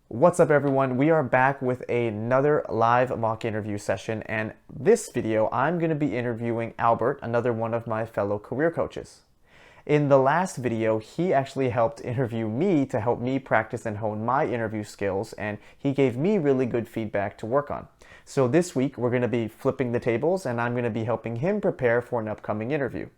What's up, everyone? We are back with another live mock interview session, and this video I'm going to be interviewing Albert, another one of my fellow career coaches. In the last video, he actually helped interview me to help me practice and hone my interview skills, and he gave me really good feedback to work on. So this week we're going to be flipping the tables, and I'm going to be helping him prepare for an upcoming interview.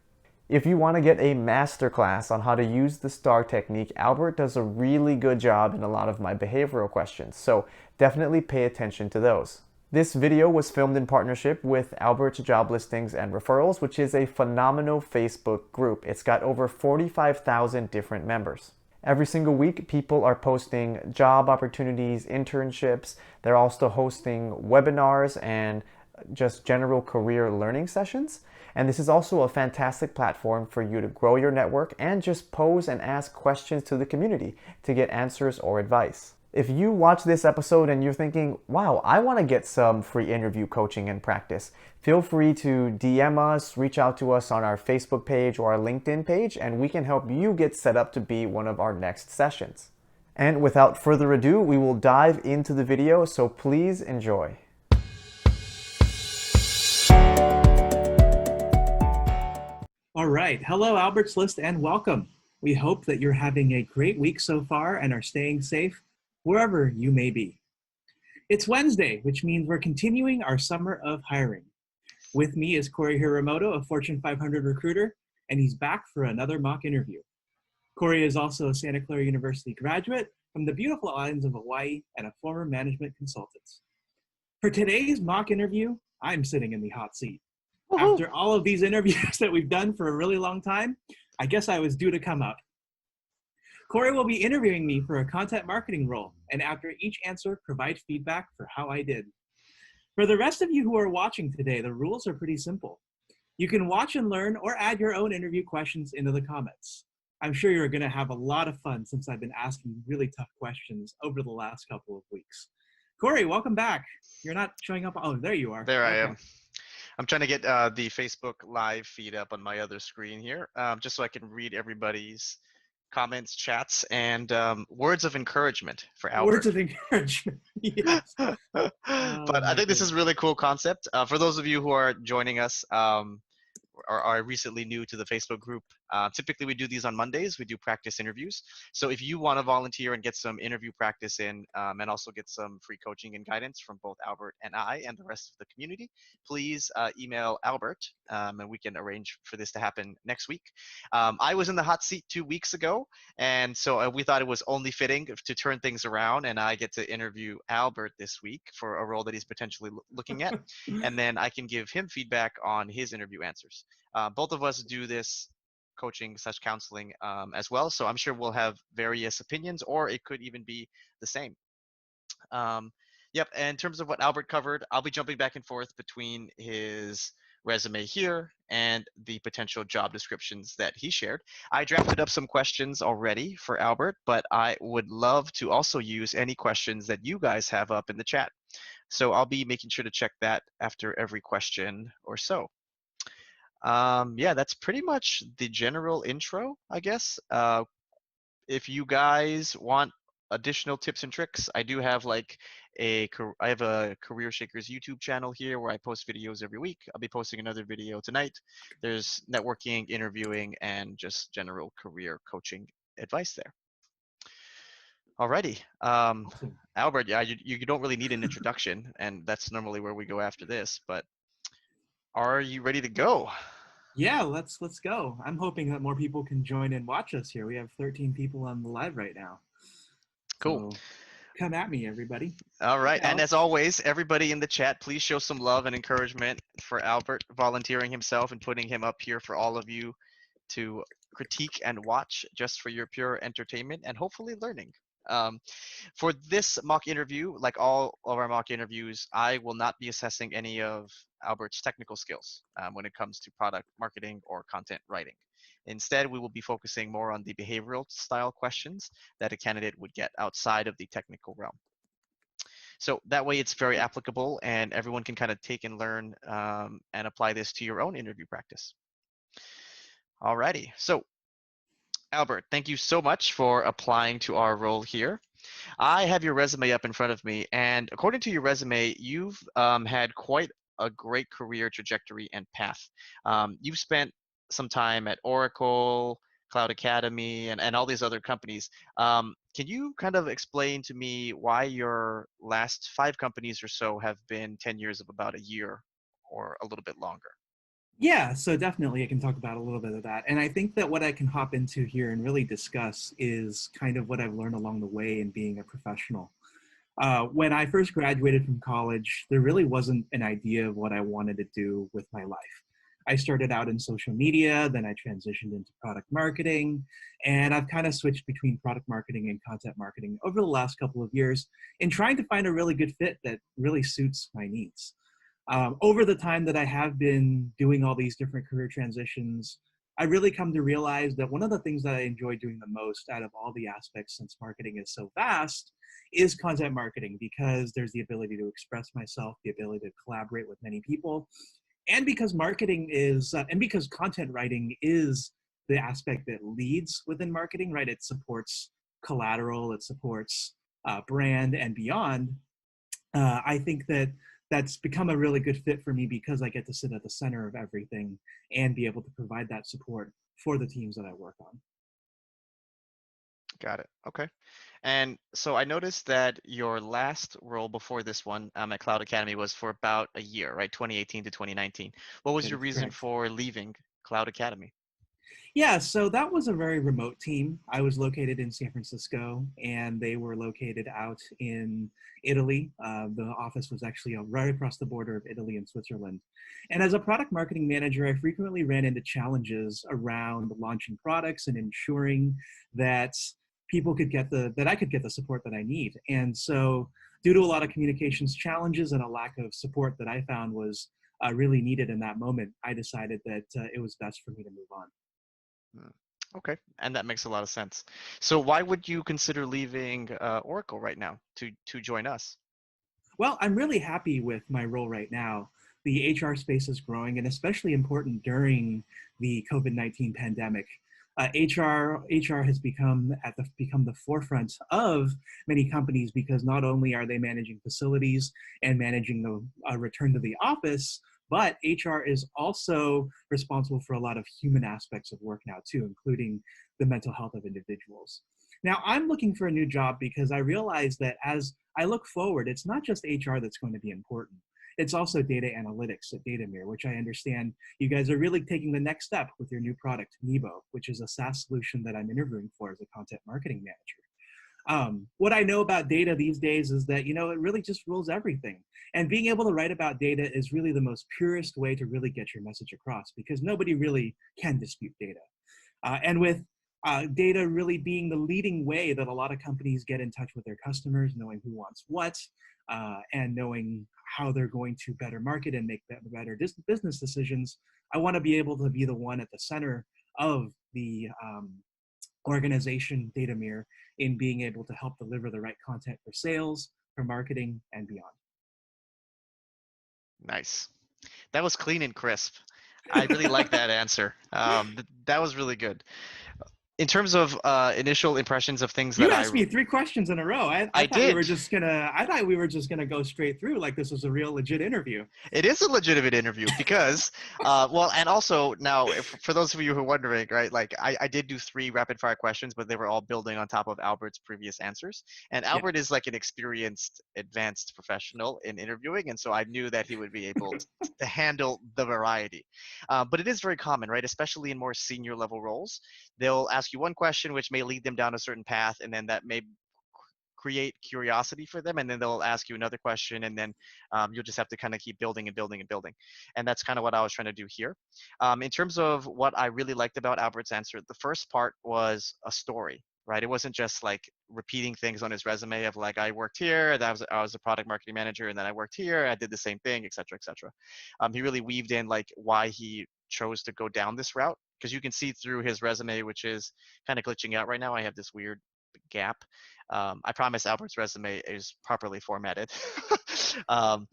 If you want to get a masterclass on how to use the STAR technique, Albert does a really good job in a lot of my behavioral questions, so definitely pay attention to those. This video was filmed in partnership with Albert's Job Listings and Referrals, which is a phenomenal Facebook group. It's got over 45,000 different members. Every single week, people are posting job opportunities, internships. They're also hosting webinars and just general career learning sessions. And this is also a fantastic platform for you to grow your network and just pose and ask questions to the community to get answers or advice. If you watch this episode and you're thinking, wow, I want to get some free interview coaching and practice, feel free to DM us, reach out to us on our Facebook page or our LinkedIn page, and we can help you get set up to be one of our next sessions. And without further ado, we will dive into the video, so please enjoy. All right. Hello, Albert's List, and welcome. We hope that you're having a great week so far and are staying safe wherever you may be. It's Wednesday, which means we're continuing our summer of hiring. With me is Corey Hiramoto, a Fortune 500 recruiter, and he's back for another mock interview. Corey is also a Santa Clara University graduate from the beautiful islands of Hawaii and a former management consultant. For today's mock interview, I'm sitting in the hot seat. After all of these interviews that we've done for a really long time, I guess I was due to come up. Corey will be interviewing me for a content marketing role, and after each answer, provide feedback for how I did. For the rest of you who are watching today, the rules are pretty simple. You can watch and learn or add your own interview questions into the comments. I'm sure you're going to have a lot of fun since I've been asking really tough questions over the last couple of weeks. Corey, welcome back. You're not showing up. Oh, there you are. There I am. I'm trying to get the Facebook live feed up on my other screen here, just so I can read everybody's comments, chats, and words of encouragement for Albert. Words of encouragement. Yes. But I think this is a really cool concept. For those of you who are joining us, are recently new to the Facebook group, typically we do these on Mondays. We do practice interviews. So if you want to volunteer and get some interview practice in, and also get some free coaching and guidance from both Albert and I and the rest of the community, please email Albert, and we can arrange for this to happen next week. I was in the hot seat 2 weeks ago, and so we thought it was only fitting to turn things around, and I get to interview Albert this week for a role that he's potentially looking at, and then I can give him feedback on his interview answers. Both of us do this coaching / counseling as well, so I'm sure we'll have various opinions, or it could even be the same. Yep, and in terms of what Albert covered, I'll be jumping back and forth between his resume here and the potential job descriptions that he shared. I drafted up some questions already for Albert, but I would love to also use any questions that you guys have up in the chat. So I'll be making sure to check that after every question or so. Yeah, that's pretty much the general intro, I guess. If you guys want additional tips and tricks, I do have I have a CareerShakers YouTube channel here where I post videos every week. I'll be posting another video tonight. There's networking, interviewing, and just general career coaching advice there. Alrighty, Awesome. Albert, yeah, you don't really need an introduction, and that's normally where we go after this, but are you ready to go? Yeah, let's go. I'm hoping that more people can join and watch us here. We have 13 people on the live right now. Cool. So come at me, everybody. All right, Yeah. and as always, everybody in the chat, please show some love and encouragement for Albert volunteering himself and putting him up here for all of you to critique and watch, just for your pure entertainment and hopefully learning. For this mock interview, like all of our mock interviews, I will not be assessing any of Albert's technical skills when it comes to product marketing or content writing. Instead, we will be focusing more on the behavioral style questions that a candidate would get outside of the technical realm. So that way it's very applicable and everyone can kind of take and learn and apply this to your own interview practice. Alrighty, so Albert, thank you so much for applying to our role here. I have your resume up in front of me, and according to your resume, you've had quite a great career trajectory and path. You've spent some time at Oracle, Cloud Academy, and all these other companies. Can you kind of explain to me why your last 5 companies or so have been 10 years of about a year or a little bit longer? Yeah, so definitely I can talk about a little bit of that. And I think that what I can hop into here and really discuss is kind of what I've learned along the way in being a professional. When I first graduated from college, there really wasn't an idea of what I wanted to do with my life. I started out in social media, then I transitioned into product marketing, and I've kind of switched between product marketing and content marketing over the last couple of years in trying to find a really good fit that really suits my needs. Over the time that I have been doing all these different career transitions, I really come to realize that one of the things that I enjoy doing the most out of all the aspects, since marketing is so vast, is content marketing, because there's the ability to express myself, the ability to collaborate with many people, and because and because content writing is the aspect that leads within marketing, right? It supports collateral, it supports brand and beyond. I think that that's become a really good fit for me because I get to sit at the center of everything and be able to provide that support for the teams that I work on. Got it. Okay. And so I noticed that your last role before this one at Cloud Academy was for about a year, right? 2018 to 2019. What was That your is reason correct. for leaving Cloud Academy? Yeah, so that was a very remote team. I was located in San Francisco, and they were located out in Italy. The office was actually right across the border of Italy and Switzerland. And as a product marketing manager, I frequently ran into challenges around launching products and ensuring that that I could get the support that I need. And so, due to a lot of communications challenges and a lack of support that I found was really needed in that moment, I decided that it was best for me to move on. Hmm. Okay, and that makes a lot of sense. So why would you consider leaving Oracle right now to join us? Well, I'm really happy with my role right now. The HR space is growing, and especially important during the COVID-19 pandemic. HR has become the forefront of many companies because not only are they managing facilities and managing the return to the office, but HR is also responsible for a lot of human aspects of work now too, including the mental health of individuals. Now, I'm looking for a new job because I realize that as I look forward, it's not just HR that's going to be important. It's also data analytics at Datamere, which I understand you guys are really taking the next step with your new product, Nebo, which is a SaaS solution that I'm interviewing for as a content marketing manager. What I know about data these days is that, it really just rules everything. And being able to write about data is really the most purest way to really get your message across because nobody really can dispute data. And with data really being the leading way that a lot of companies get in touch with their customers, knowing who wants what, and knowing how they're going to better market and make better business decisions, I want to be able to be the one at the center of the organization Datamere in being able to help deliver the right content for sales, for marketing, and beyond. Nice. That was clean and crisp. I really like that answer. That was really good. In terms of initial impressions of things You that I asked me 3 questions in a row. I I thought we were did. just gonna. I thought we were just gonna go straight through like this was a real legit interview. It is a legitimate interview because, well, and also now, if, for those of you who are wondering, right, like I did do 3 rapid fire questions, but they were all building on top of Albert's previous answers. And Yeah. Albert is like an experienced, advanced professional in interviewing, and so I knew that he would be able to handle the variety. But it is very common, right, especially in more senior level roles. They'll ask you one question, which may lead them down a certain path, and then that may create curiosity for them, and then they'll ask you another question, and then you'll just have to kind of keep building and building and building. And that's kind of what I was trying to do here. In terms of what I really liked about Albert's answer, the first part was a story, right? It wasn't just like repeating things on his resume of like, I worked here, I was a product marketing manager, and then I worked here, I did the same thing, etc., etc. He really weaved in like why he chose to go down this route, because you can see through his resume, which is kind of glitching out right now. I have this weird gap. I promise Albert's resume is properly formatted. um,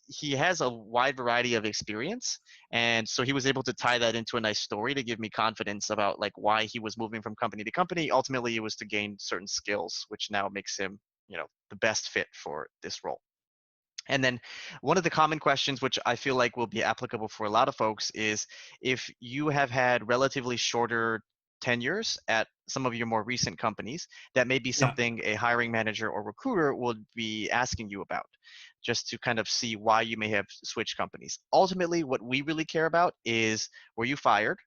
he has a wide variety of experience, and so he was able to tie that into a nice story to give me confidence about like why he was moving from company to company. Ultimately, it was to gain certain skills, which now makes him, the best fit for this role. And then one of the common questions, which I feel like will be applicable for a lot of folks, is if you have had relatively shorter tenures at some of your more recent companies, that may be Yeah. something a hiring manager or recruiter would be asking you about, just to kind of see why you may have switched companies. Ultimately, what we really care about is, were you fired?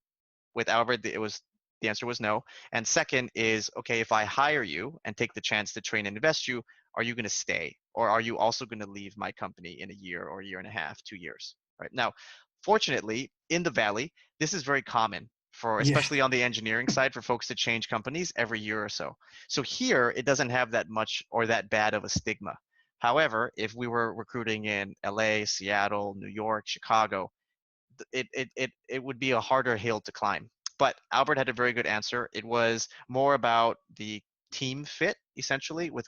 With Albert, the answer was no. And second is, okay, if I hire you and take the chance to train and invest you, are you going to stay, or are you also going to leave my company in a year or a year and a half, 2 years? Right now, fortunately, in the Valley, this is very common for, Yeah. especially on the engineering side, for folks to change companies every year or so. So here, it doesn't have that much or that bad of a stigma. However, if we were recruiting in LA, Seattle, New York, Chicago, it would be a harder hill to climb. But Albert had a very good answer. It was more about the team fit, essentially, with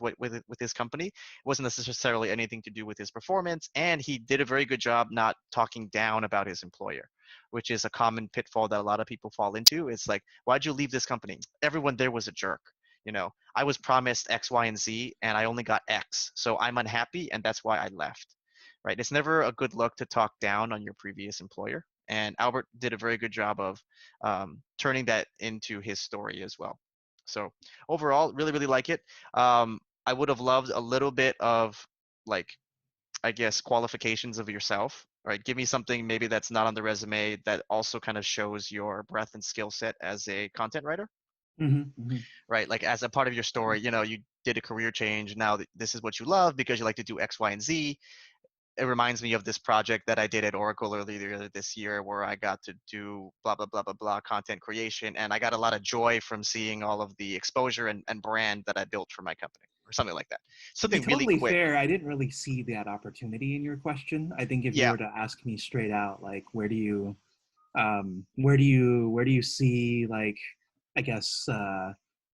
his company. It wasn't necessarily anything to do with his performance, and he did a very good job not talking down about his employer, which is a common pitfall that a lot of people fall into. It's like, why'd you leave this company? Everyone there was a jerk. I was promised X, Y, and Z, and I only got X, so I'm unhappy, and that's why I left. Right? It's never a good look to talk down on your previous employer, and Albert did a very good job of turning that into his story as well. So overall, really, really like it. I would have loved a little bit of, like, I guess, qualifications of yourself. Right? Give me something maybe that's not on the resume that also kind of shows your breadth and skill set as a content writer. Mm-hmm. Right? Like, as a part of your story, you did a career change. Now this is what you love because you like to do X, Y, and Z. It reminds me of this project that I did at Oracle earlier this year, where I got to do blah, blah, blah, blah, blah, content creation. And I got a lot of joy from seeing all of the exposure and brand that I built for my company, or something like that. To be Something really totally quick. fair, I didn't really see that opportunity in your question. I think if you Yeah. were to ask me straight out, like, where do you see, like, I guess,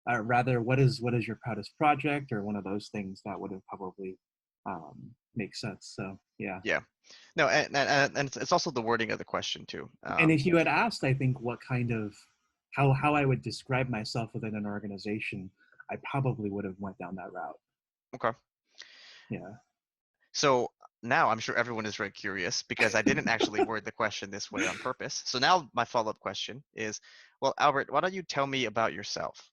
rather, what is your proudest project, or one of those things, that would have probably make sense. So yeah. Yeah. No, and it's also the wording of the question too. And if you had asked, I think, what kind of how I would describe myself within an organization, I probably would have went down that route. Okay. Yeah. So now I'm sure everyone is very curious, because I didn't actually word the question this way on purpose. So now my follow-up question is, well, Albert, why don't you tell me about yourself?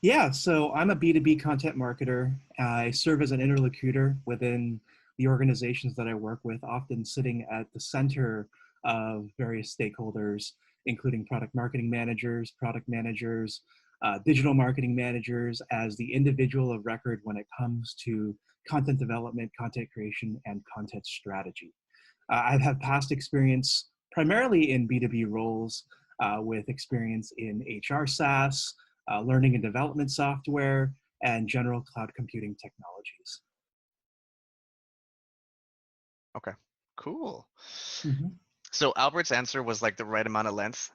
Yeah, so I'm a B2B content marketer. I serve as an interlocutor within the organizations that I work with, often sitting at the center of various stakeholders, including product managers, digital marketing managers, as the individual of record when it comes to content development, content creation, and content strategy. I've had past experience primarily in B2B roles, with experience in HR SaaS, learning and development software, and general cloud computing technologies. Okay, cool. Mhm. So Albert's answer was like the right amount of length.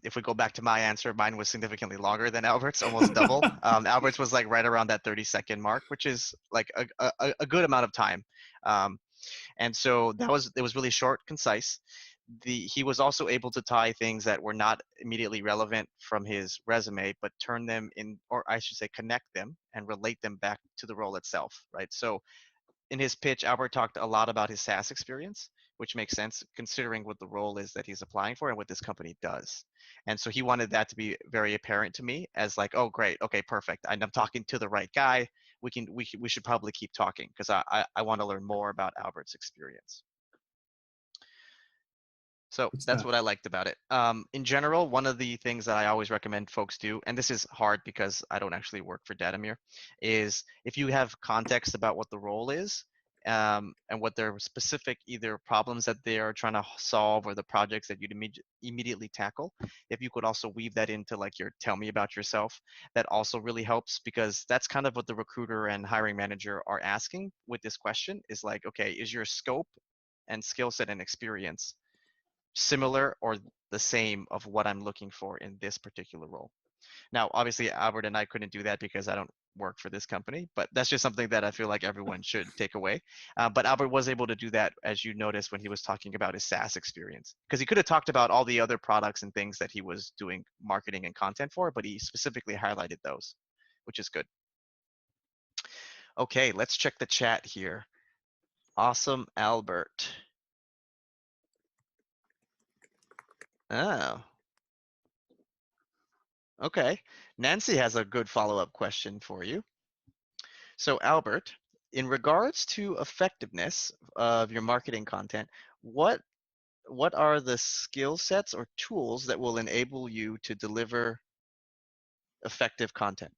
If we go back to my answer, mine was significantly longer than Albert's, almost double. Albert's was like right around that 30-second mark, which is like a good amount of time. Um, and so it was really short, concise. He was also able to tie things that were not immediately relevant from his resume, but turn them in, or I should say, connect them and relate them back to the role itself, right? So in his pitch, Albert talked a lot about his SaaS experience, which makes sense considering what the role is that he's applying for and what this company does. And so he wanted that to be very apparent to me, as like, oh, great, okay, perfect. I'm talking to the right guy. We should probably keep talking, because I want to learn more about Albert's experience. So Good that's stuff. what I liked about it. In general, one of the things that I always recommend folks do, and this is hard because I don't actually work for Datamir, is if you have context about what the role is, and what their specific either problems that they are trying to solve, or the projects that you'd immediately tackle, if you could also weave that into like your tell me about yourself, that also really helps, because that's kind of what the recruiter and hiring manager are asking with this question, is like, okay, is your scope and skill set and experience similar or the same of what I'm looking for in this particular role? Now, obviously, Albert and I couldn't do that because I don't work for this company, but that's just something that I feel like everyone should take away. But Albert was able to do that, as you noticed, when he was talking about his SaaS experience, because he could have talked about all the other products and things that he was doing marketing and content for, but he specifically highlighted those, which is good. Okay, let's check the chat here. Awesome, Albert. Oh, okay. Nancy has a good follow-up question for you. So, Albert, in regards to effectiveness of your marketing content, what are the skill sets or tools that will enable you to deliver effective content?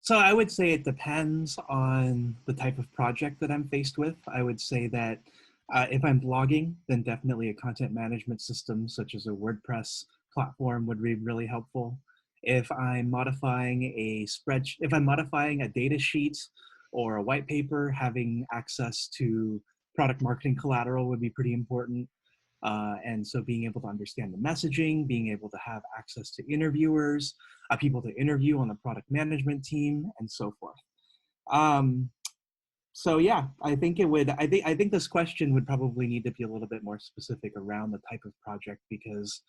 So I would say it depends on the type of project that I'm faced with. I would say that if I'm blogging, then definitely a content management system such as a WordPress platform would be really helpful. If I'm modifying a spreadsheet, if I'm modifying a data sheet or a white paper, having access to product marketing collateral would be pretty important. And so being able to understand the messaging, being able to have access to interviewers, people to interview on the product management team, and so forth. Um, so yeah, I think it would. I think this question would probably need to be a little bit more specific around the type of project, because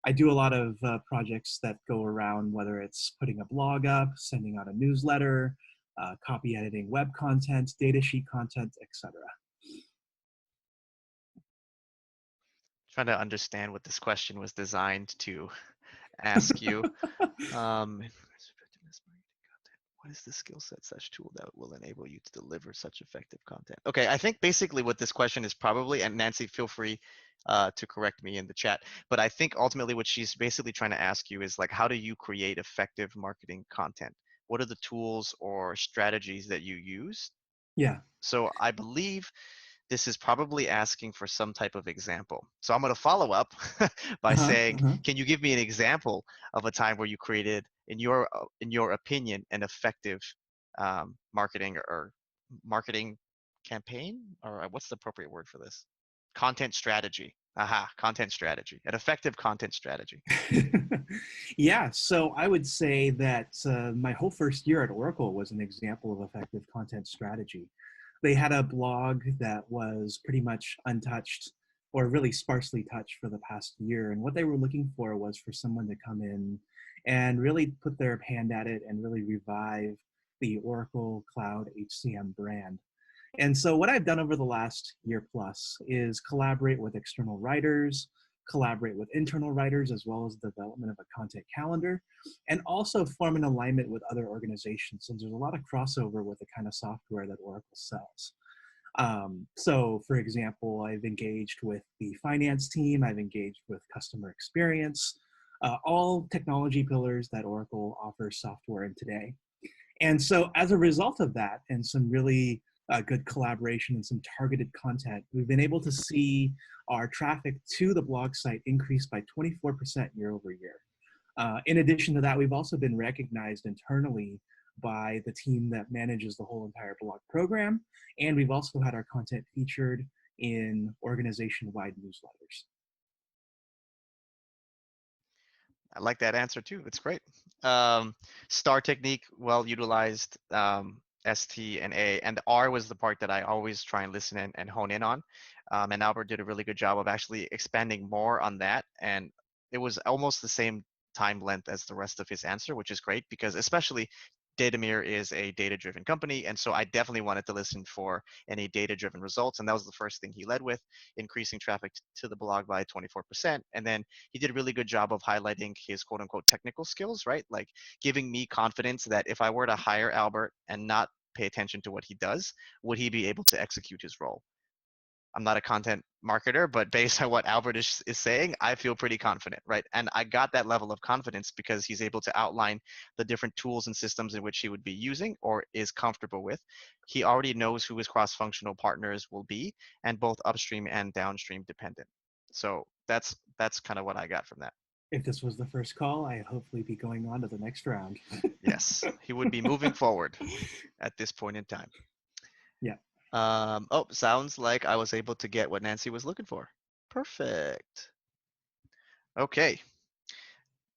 I do a lot of projects that go around whether it's putting a blog up, sending out a newsletter, copy editing web content, data sheet content, etc. Trying to understand what this question was designed to ask you. What is the skill set / tool that will enable you to deliver such effective content? Okay, I think basically what this question is probably, and Nancy, feel free to correct me in the chat, but I think ultimately what she's basically trying to ask you is like, how do you create effective marketing content? What are the tools or strategies that you use? Yeah. So I believe this is probably asking for some type of example. So I'm going to follow up by Uh-huh, saying, uh-huh. can you give me an example of a time where you created, in your opinion, an effective marketing or marketing campaign, or what's the appropriate word for this? Content strategy. Aha, content strategy, an effective content strategy. Yeah, so I would say that my whole first year at Oracle was an example of effective content strategy. They had a blog that was pretty much untouched or really sparsely touched for the past year. And what they were looking for was for someone to come in and really put their hand at it and really revive the Oracle Cloud HCM brand. And so what I've done over the last year plus is collaborate with external writers, collaborate with internal writers, as well as the development of a content calendar, and also form an alignment with other organizations, since there's a lot of crossover with the kind of software that Oracle sells. So for example, I've engaged with the finance team, I've engaged with customer experience, all technology pillars that Oracle offers software in today. And so as a result of that and some really good collaboration and some targeted content, we've been able to see our traffic to the blog site increase by 24% year over year. In addition to that, we've also been recognized internally by the team that manages the whole entire blog program. And we've also had our content featured in organization-wide newsletters. I like that answer too. It's great. Star technique, well utilized. ST and A, and the R was the part that I always try and listen and hone in on. And Albert did a really good job of actually expanding more on that. And it was almost the same time length as the rest of his answer, which is great because especially Datamir is a data-driven company, and so I definitely wanted to listen for any data-driven results, and that was the first thing he led with, increasing traffic to the blog by 24%. And then he did a really good job of highlighting his quote-unquote technical skills, right? Like giving me confidence that if I were to hire Albert and not pay attention to what he does, would he be able to execute his role? I'm not a content marketer, but based on what Albert is saying, I feel pretty confident, right? And I got that level of confidence because he's able to outline the different tools and systems in which he would be using or is comfortable with. He already knows who his cross-functional partners will be, and both upstream and downstream dependent. So that's kind of what I got from that. If this was the first call, I'd hopefully be going on to the next round. Yes, he would be moving forward at this point in time. Yeah. Oh, sounds like I was able to get what Nancy was looking for. Perfect. Okay.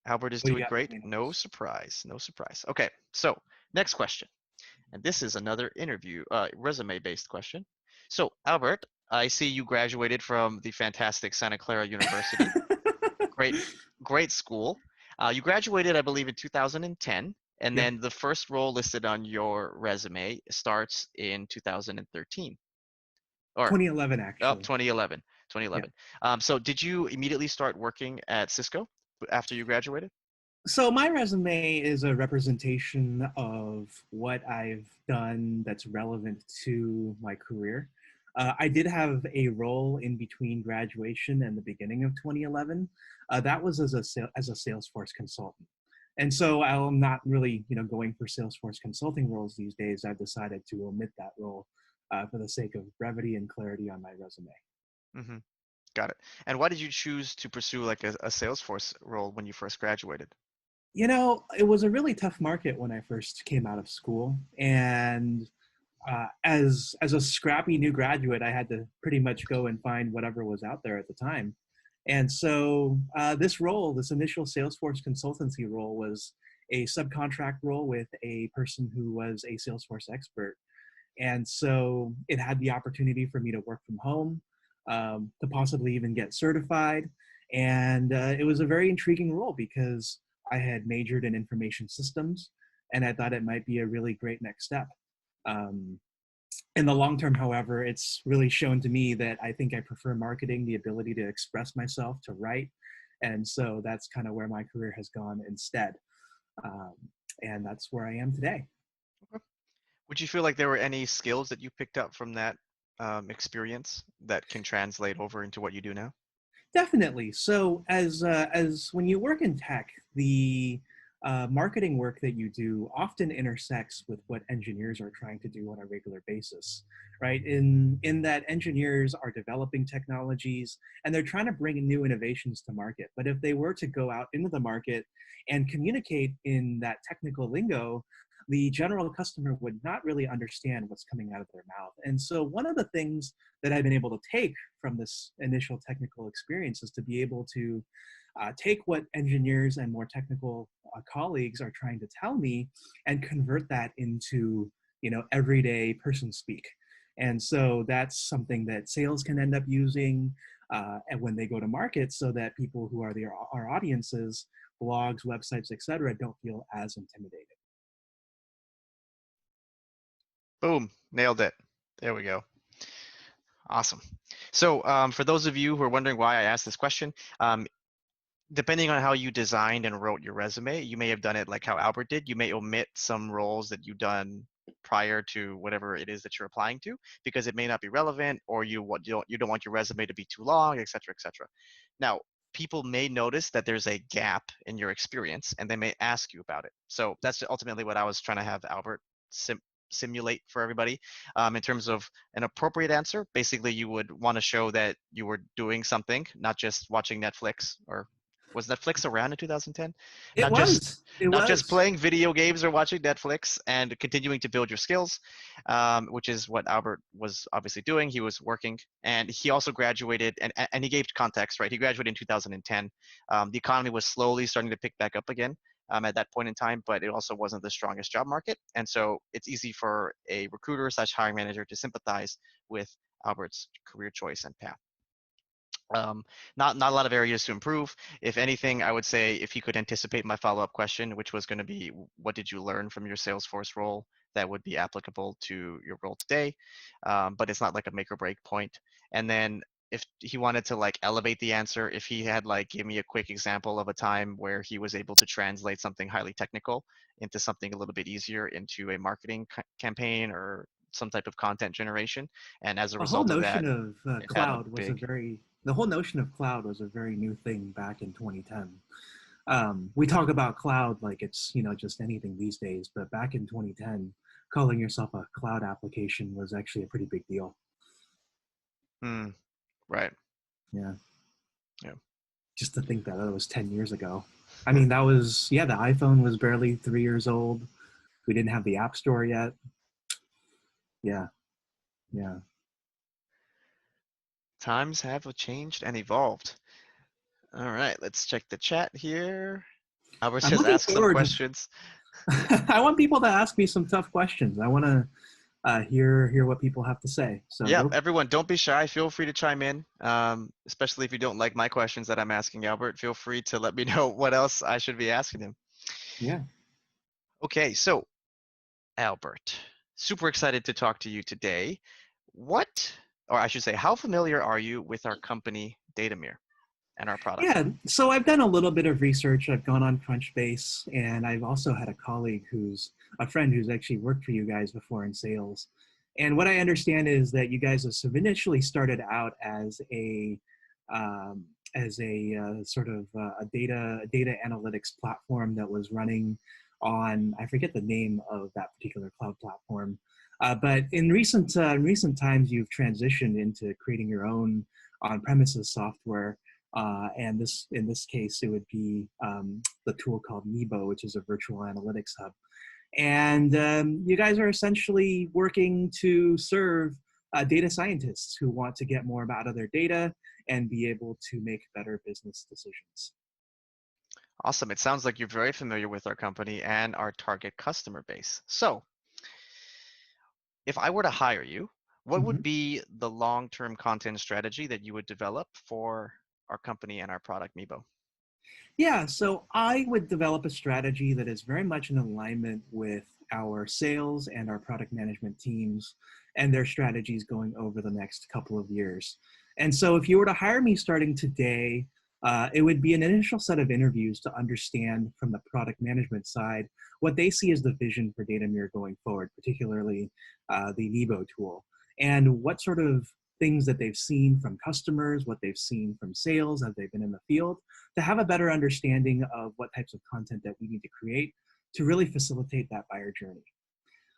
Albert is What do you doing got for great. me, No Nicholas? surprise. No surprise. Okay, so next question. And this is another interview, resume-based question. So, Albert, I see you graduated from the fantastic Santa Clara University. Great, great school. You graduated, I believe, in 2010, and Yep, then the first role listed on your resume starts in 2013, or 2011 oh, actually. 2011. Yeah. 2011. So, did you immediately start working at Cisco after you graduated? So my resume is a representation of what I've done that's relevant to my career. I did have a role in between graduation and the beginning of 2011. That was as as a Salesforce consultant. And so I'm not really, going for Salesforce consulting roles these days. I've decided to omit that role for the sake of brevity and clarity on my resume. Hmm. Got it. And why did you choose to pursue like a Salesforce role when you first graduated? It was a really tough market when I first came out of school, and as a scrappy new graduate, I had to pretty much go and find whatever was out there at the time. And so this role, this initial Salesforce consultancy role, was a subcontract role with a person who was a Salesforce expert. And so it had the opportunity for me to work from home, to possibly even get certified. And it was a very intriguing role because I had majored in information systems and I thought it might be a really great next step. Um, in the long term, however, it's really shown to me that I think I prefer marketing, the ability to express myself, to write. And so that's kind of where my career has gone instead. Um, and that's where I am today. Okay. Would you feel like there were any skills that you picked up from that experience that can translate over into what you do now? Definitely. So, as when you work in tech, the marketing work that you do often intersects with what engineers are trying to do on a regular basis, right? In that engineers are developing technologies and they're trying to bring new innovations to market. But if they were to go out into the market and communicate in that technical lingo, the general customer would not really understand what's coming out of their mouth. And so, one of the things that I've been able to take from this initial technical experience is to be able to take what engineers and more technical colleagues are trying to tell me and convert that into everyday person speak. And so that's something that sales can end up using and when they go to market, so that people who are our audiences, blogs, websites, etc., don't feel as intimidated. Boom, nailed it. There we go. Awesome. So for those of you who are wondering why I asked this question, depending on how you designed and wrote your resume, you may have done it like how Albert did. You may omit some roles that you've done prior to whatever it is that you're applying to because it may not be relevant, or you don't want your resume to be too long, et cetera, et cetera. Now, people may notice that there's a gap in your experience and they may ask you about it. So that's ultimately what I was trying to have Albert simulate for everybody, in terms of an appropriate answer. Basically, you would want to show that you were doing something, not just watching Netflix. Or was Netflix around in 2010? It Not just was. It not just was. playing video games or watching Netflix, and continuing to build your skills, which is what Albert was obviously doing. He was working, and he also graduated, and he gave context, right? He graduated in 2010. The economy was slowly starting to pick back up again. At that point in time, but it also wasn't the strongest job market. And so it's easy for a recruiter / hiring manager to sympathize with Albert's career choice and path. Um, not a lot of areas to improve. If anything, I would say if he could anticipate my follow-up question, which was going to be, what did you learn from your Salesforce role that would be applicable to your role today? But it's not like a make or break point. And then if he wanted to like elevate the answer, if he had like give me a quick example of a time where he was able to translate something highly technical into something a little bit easier into a marketing campaign or some type of content generation, and as a The whole result of that, notion of it had a cloud was big. the whole notion of cloud was a very new thing back in 2010. We talk about cloud like it's just anything these days, but back in 2010, calling yourself a cloud application was actually a pretty big deal. Hmm. Right. Yeah, Yeah. just to think that was 10 years ago. I mean, that was the iPhone was barely 3 years old. We didn't have the App Store yet. Yeah, yeah. Times have changed and evolved. All right, let's check the chat here. Albert's I'm just looking ask some forward. questions. I want people to ask me some tough questions. I want to hear what people have to say. So Yeah, go. everyone, don't be shy. Feel free to chime in, especially if you don't like my questions that I'm asking Albert. Feel free to let me know what else I should be asking him. Yeah. Okay, so Albert, super excited to talk to you today. What, or I should say, how familiar are you with our company, Datamere, and our product? Yeah, so I've done a little bit of research. I've gone on Crunchbase, and I've also had a colleague who's a friend who's actually worked for you guys before in sales. And what I understand is that you guys have initially started out um, as a sort of a data analytics platform that was running on, I forget the name of that particular cloud platform. But in recent times, you've transitioned into creating your own on-premises software, and in this case, it would be the tool called Nebo, which is a virtual analytics hub. And you guys are essentially working to serve data scientists who want to get more out of their data and be able to make better business decisions. Awesome. It sounds like you're very familiar with our company and our target customer base. So, if I were to hire you, what Mhm. would be the long-term content strategy that you would develop for our company and our product, Nebo? Yeah, so I would develop a strategy that is very much in alignment with our sales and our product management teams and their strategies going over the next couple of years. And so if you were to hire me starting today, it would be an initial set of interviews to understand from the product management side what they see as the vision for Datamere going forward, particularly the Nebo tool, and what sort of things that they've seen from customers, what they've seen from sales as they've been in the field, to have a better understanding of what types of content that we need to create to really facilitate that buyer journey.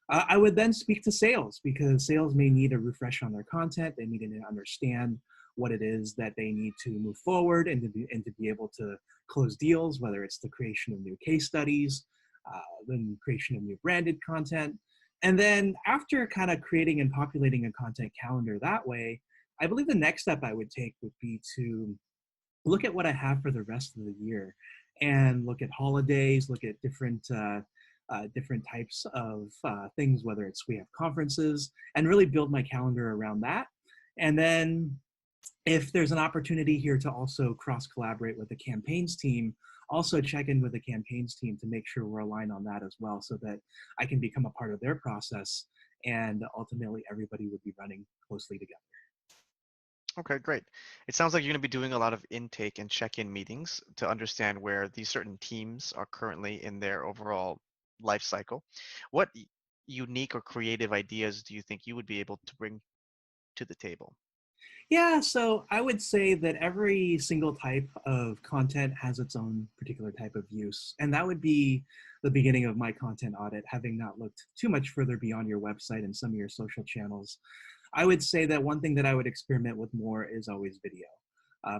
I would then speak to sales because sales may need a refresh on their content. They need to understand what it is that they need to move forward and to be able to close deals, whether it's the creation of new case studies, the creation of new branded content. And then after kind of creating and populating a content calendar that way, I believe the next step I would take would be to look at what I have for the rest of the year and look at holidays, look at different types of things, whether it's we have conferences, and really build my calendar around that. And then if there's an opportunity here to also cross collaborate with the campaigns team, also check in with the campaigns team to make sure we're aligned on that as well so that I can become a part of their process and ultimately everybody would be running closely together. Okay, great. It sounds like you're going to be doing a lot of intake and check-in meetings to understand where these certain teams are currently in their overall life cycle. What unique or creative ideas do you think you would be able to bring to the table? Yeah, so I would say that every single type of content has its own particular type of use. And that would be the beginning of my content audit, having not looked too much further beyond your website and some of your social channels. I would say that one thing that I would experiment with more is always video.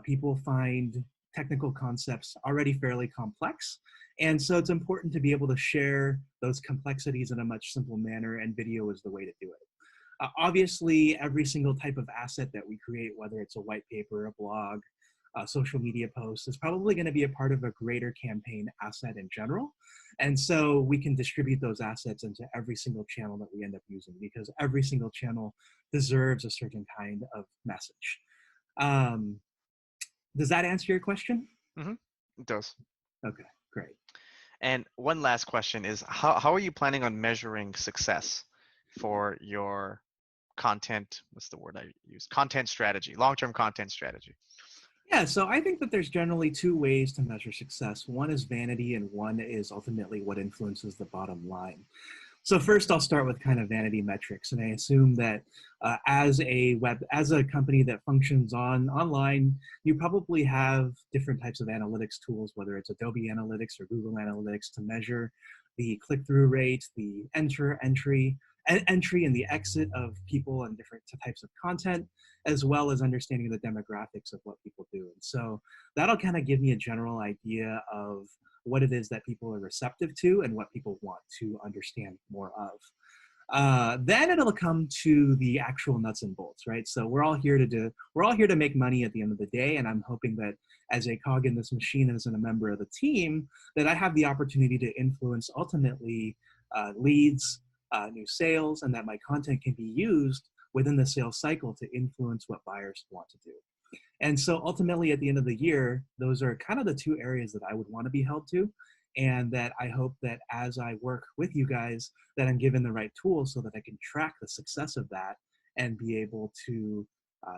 People find technical concepts already fairly complex. And so it's important to be able to share those complexities in a much simple manner, and video is the way to do it. Obviously, every single type of asset that we create, whether it's a white paper, a blog, a social media post, is probably going to be a part of a greater campaign asset in general. And so we can distribute those assets into every single channel that we end up using because every single channel deserves a certain kind of message. Um, does that answer your question? Hmm. It does. Okay, great. And one last question is how are you planning on measuring success for your content? What's the word I use? Content strategy, long-term content strategy. Yeah, so I think that there's generally two ways to measure success. One is vanity, and one is ultimately what influences the bottom line. So first, I'll start with kind of vanity metrics, and I assume that as a company that functions online, you probably have different types of analytics tools, whether it's Adobe Analytics or Google Analytics, to measure the click-through rate, the entry and the exit of people and different types of content, as well as understanding the demographics of what people do. And so that'll kind of give me a general idea of what it is that people are receptive to and what people want to understand more of. Then it'll come to the actual nuts and bolts, right? So we're all here to make money at the end of the day, and I'm hoping that as a cog in this machine, as a member of the team, that I have the opportunity to influence ultimately leads, new sales, and that my content can be used within the sales cycle to influence what buyers want to do. And so ultimately at the end of the year, those are kind of the two areas that I would want to be held to. And that I hope that as I work with you guys, that I'm given the right tools so that I can track the success of that and be able to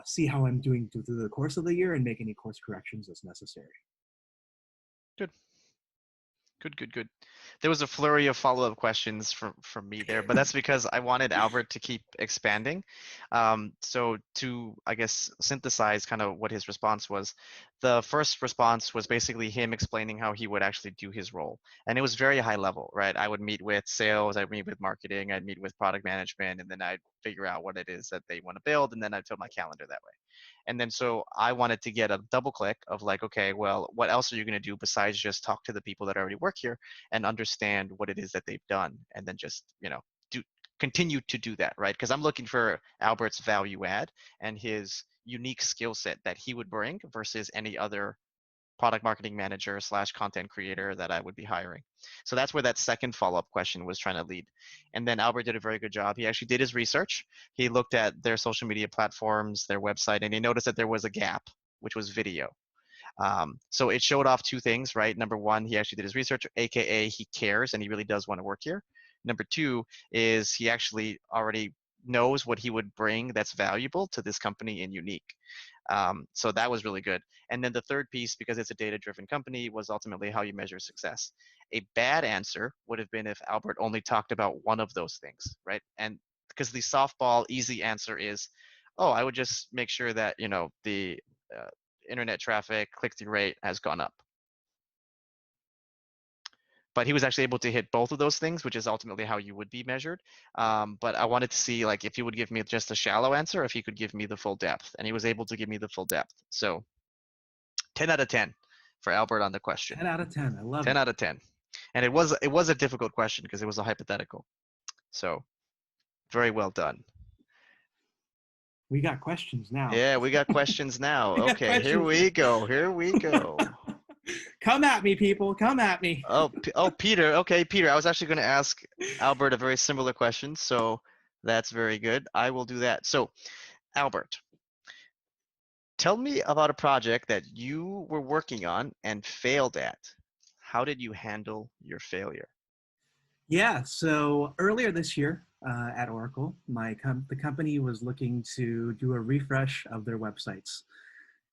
see how I'm doing through the course of the year and make any course corrections as necessary. Good. Good. There was a flurry of follow-up questions from me there, but that's because I wanted Albert to keep expanding. So to, I guess, synthesize kind of what his response was, the first response was basically him explaining how he would actually do his role. And it was very high level, right? I would meet with sales, I'd meet with marketing, I'd meet with product management, and then I'd figure out what it is that they want to build, and then I'd fill my calendar that way. And then so I wanted to get a double click of like, okay, well, what else are you going to do besides just talk to the people that already work here and understand what it is that they've done, and then just, do continue to do that, right? Because I'm looking for Albert's value add and his unique skill set that he would bring versus any other product marketing manager / content creator that I would be hiring. So that's where that second follow-up question was trying to lead. And then Albert did a very good job. He actually did his research. He looked at their social media platforms, their website, and he noticed that there was a gap, which was video. So it showed off two things, right? Number one, he actually did his research, AKA he cares and he really does want to work here. Number two is he actually already knows what he would bring that's valuable to this company and unique. So that was really good. And then the third piece, because it's a data-driven company, was ultimately how you measure success. A bad answer would have been if Albert only talked about one of those things, right? And because the softball easy answer is, oh, I would just make sure that, the internet traffic click-through rate has gone up. But he was actually able to hit both of those things, which is ultimately how you would be measured. But I wanted to see like if he would give me just a shallow answer, if he could give me the full depth, and he was able to give me the full depth. So 10 out of 10 for Albert on the question. 10 out of 10. I love 10 it. out of 10. And it was a difficult question because it was a hypothetical. So very well done. We got questions now. Yeah, we got questions now. We got Okay, questions here we now. go. Here we go. Come at me, people. Come at me. Oh, Peter. Okay, Peter. I was actually going to ask Albert a very similar question, so that's very good. I will do that. So, Albert, tell me about a project that you were working on and failed at. How did you handle your failure? Yeah, so earlier this year at Oracle, the company was looking to do a refresh of their websites.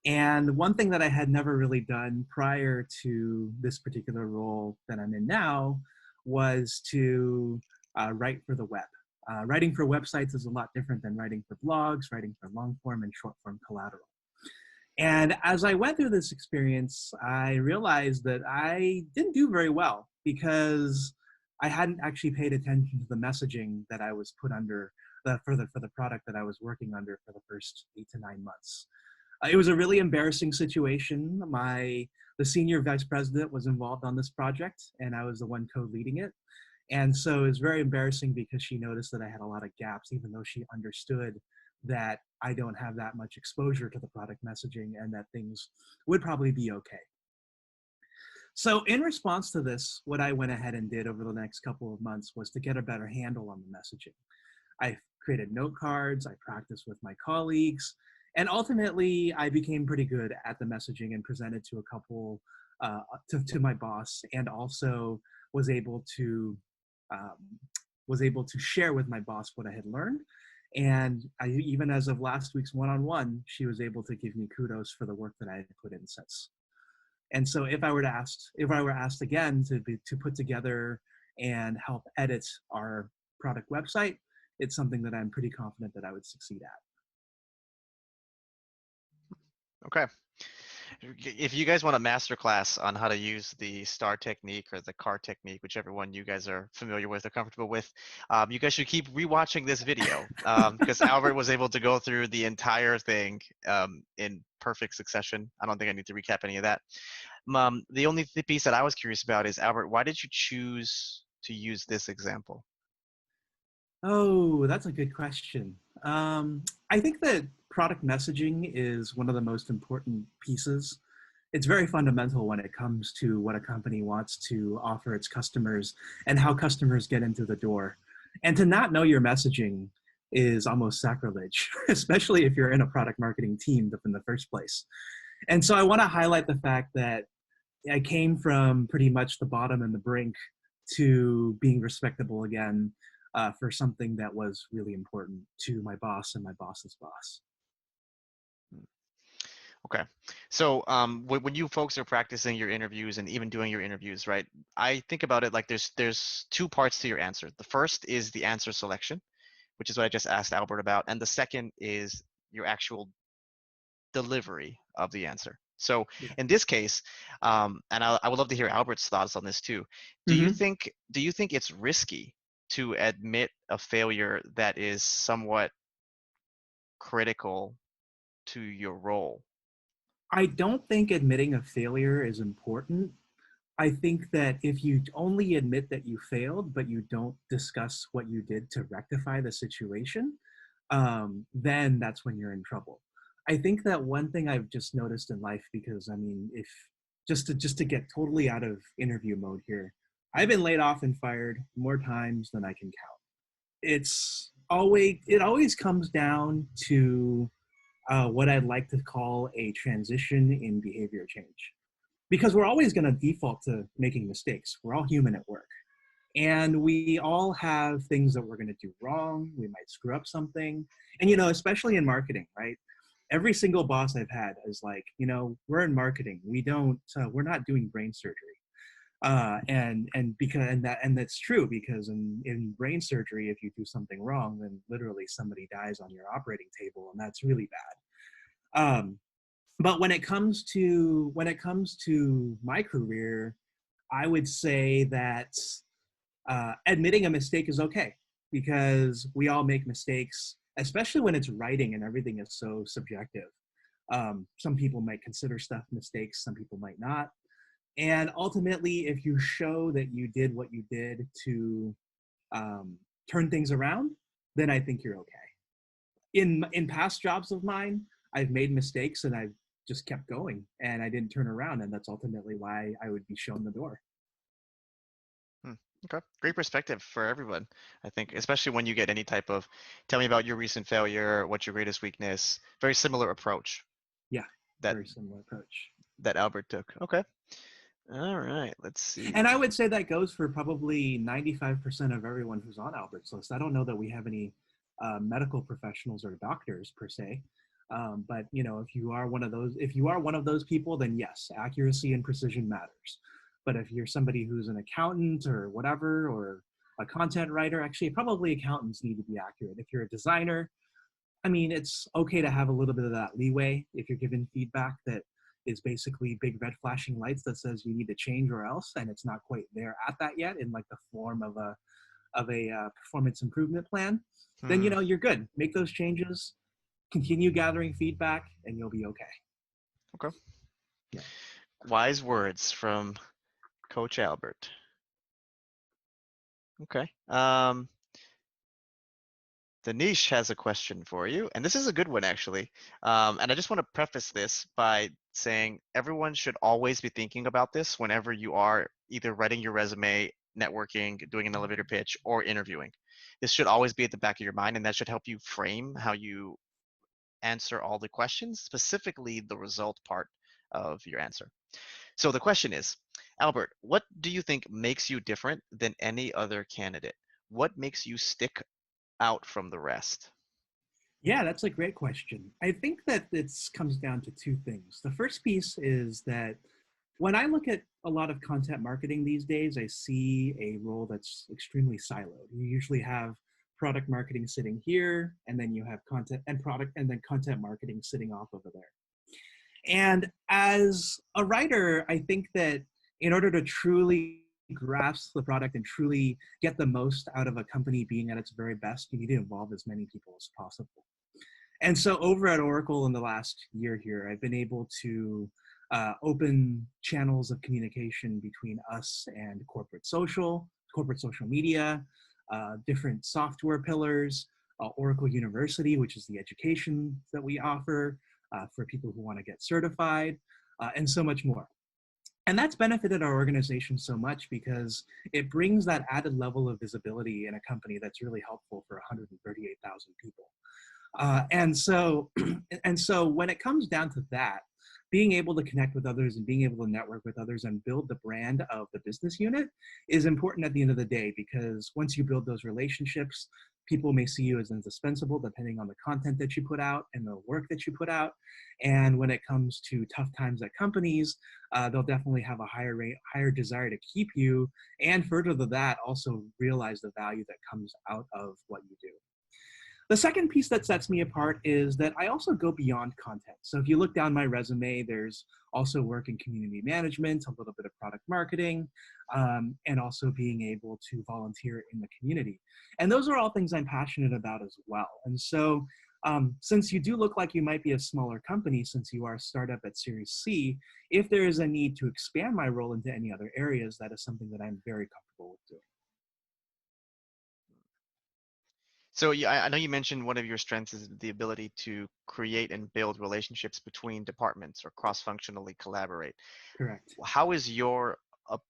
And one thing that I had never really done prior to this particular role that I'm in now was to write for the web. Writing for websites is a lot different than writing for blogs, writing for long form and short form collateral. And as I went through this experience, I realized that I didn't do very well because I hadn't actually paid attention to the messaging that I was put under for the product that I was working under for the first 8 to 9 months. It was a really embarrassing situation. The senior vice president was involved on this project, and I was the one co-leading it. And so it was very embarrassing because she noticed that I had a lot of gaps, even though she understood that I don't have that much exposure to the product messaging and that things would probably be okay. So in response to this, what I went ahead and did over the next couple of months was to get a better handle on the messaging. I created note cards, I practiced with my colleagues, and ultimately I became pretty good at the messaging and presented to a couple, to my boss, and also was able to share with my boss what I had learned. And even as of last week's one-on-one, she was able to give me kudos for the work that I had put in since. And so if I were asked again to put together and help edit our product website, it's something that I'm pretty confident that I would succeed at. Okay. If you guys want a masterclass on how to use the STAR technique or the CAR technique, whichever one you guys are familiar with or comfortable with, you guys should keep rewatching this video because Albert was able to go through the entire thing in perfect succession. I don't think I need to recap any of that. The only piece that I was curious about is, Albert, why did you choose to use this example? Oh, that's a good question. I think that product messaging is one of the most important pieces. It's very fundamental when it comes to what a company wants to offer its customers and how customers get into the door. And to not know your messaging is almost sacrilege, especially if you're in a product marketing team in the first place. And so I want to highlight the fact that I came from pretty much the bottom and the brink to being respectable again for something that was really important to my boss and my boss's boss. Okay. So when you folks are practicing your interviews and even doing your interviews, right? I think about it like there's two parts to your answer. The first is the answer selection, which is what I just asked Albert about, and the second is your actual delivery of the answer. So Yeah. in this case, and I would love to hear Albert's thoughts on this too. Mm-hmm. Do you think it's risky to admit a failure that is somewhat critical to your role? I don't think admitting a failure is important. I think that if you only admit that you failed, but you don't discuss what you did to rectify the situation, then that's when you're in trouble. I think that one thing I've just noticed in life, because I mean, if just to get totally out of interview mode here, I've been laid off and fired more times than I can count. It always comes down to what I'd like to call a transition in behavior change, because we're always going to default to making mistakes. We're all human at work. And we all have things that we're going to do wrong. We might screw up something. And, especially in marketing, right? Every single boss I've had is like, we're in marketing. We're not doing brain surgery. And that's true, because in brain surgery, if you do something wrong, then literally somebody dies on your operating table, and that's really bad. But when it comes to my career, I would say that admitting a mistake is okay, because we all make mistakes, especially when it's writing and everything is so subjective. Some people might consider stuff mistakes, some people might not. And ultimately, if you show that you did what you did to turn things around, then I think you're okay. In past jobs of mine, I've made mistakes and I've just kept going and I didn't turn around, and that's ultimately why I would be shown the door. Hmm. Okay, great perspective for everyone. I think, especially when you get any type of, tell me about your recent failure, what's your greatest weakness. Very similar approach Yeah, that very similar approach. that Albert took. Okay. All right. Let's And I see. would say that goes for probably 95% of everyone who's on Albert's list. I don't know that we have any medical professionals or doctors per se. But if you are one of those people, then yes, accuracy and precision matters. But if you're somebody who's an accountant or whatever, or a content writer, actually probably accountants need to be accurate. If you're a designer, I mean, it's okay to have a little bit of that leeway if you're given feedback that is basically big red flashing lights that says you need to change or else, and it's not quite there at that yet in like the form of a performance improvement plan. Then Hmm. you're good. Make those changes, continue gathering feedback, and you'll be okay. Okay. Yeah. Wise words from Coach Albert. Okay. Danish has a question for you, and this is a good one actually. And I just want to preface this by saying everyone should always be thinking about this whenever you are either writing your resume, networking, doing an elevator pitch, or interviewing. This should always be at the back of your mind, and that should help you frame how you answer all the questions, specifically the result part of your answer. So the question is, Albert, what do you think makes you different than any other candidate? What makes you stick out from the rest? Yeah, that's a great question. I think that this comes down to two things. The first piece is that when I look at a lot of content marketing these days, I see a role that's extremely siloed. You usually have product marketing sitting here, and then you have content and product, and then content marketing sitting off over there. And as a writer, I think that in order to truly grasp the product and truly get the most out of a company being at its very best, you need to involve as many people as possible. And so over at Oracle in the last year here, I've been able to open channels of communication between us and corporate social media, different software pillars, Oracle University, which is the education that we offer for people who want to get certified, and so much more. And that's benefited our organization so much because it brings that added level of visibility in a company that's really helpful for 138,000 people. And so when it comes down to that, being able to connect with others and being able to network with others and build the brand of the business unit is important at the end of the day, because once you build those relationships, people may see you as indispensable depending on the content that you put out and the work that you put out. And when it comes to tough times at companies, they'll definitely have a higher desire to keep you, and further to that, also realize the value that comes out of what you do. The second piece that sets me apart is that I also go beyond content. So if you look down my resume, there's also work in community management, a little bit of product marketing, and also being able to volunteer in the community. And those are all things I'm passionate about as well. And so since you do look like you might be a smaller company, since you are a startup at Series C, if there is a need to expand my role into any other areas, that is something that I'm very comfortable with doing. So yeah, I know you mentioned one of your strengths is the ability to create and build relationships between departments or cross-functionally collaborate. Correct. How is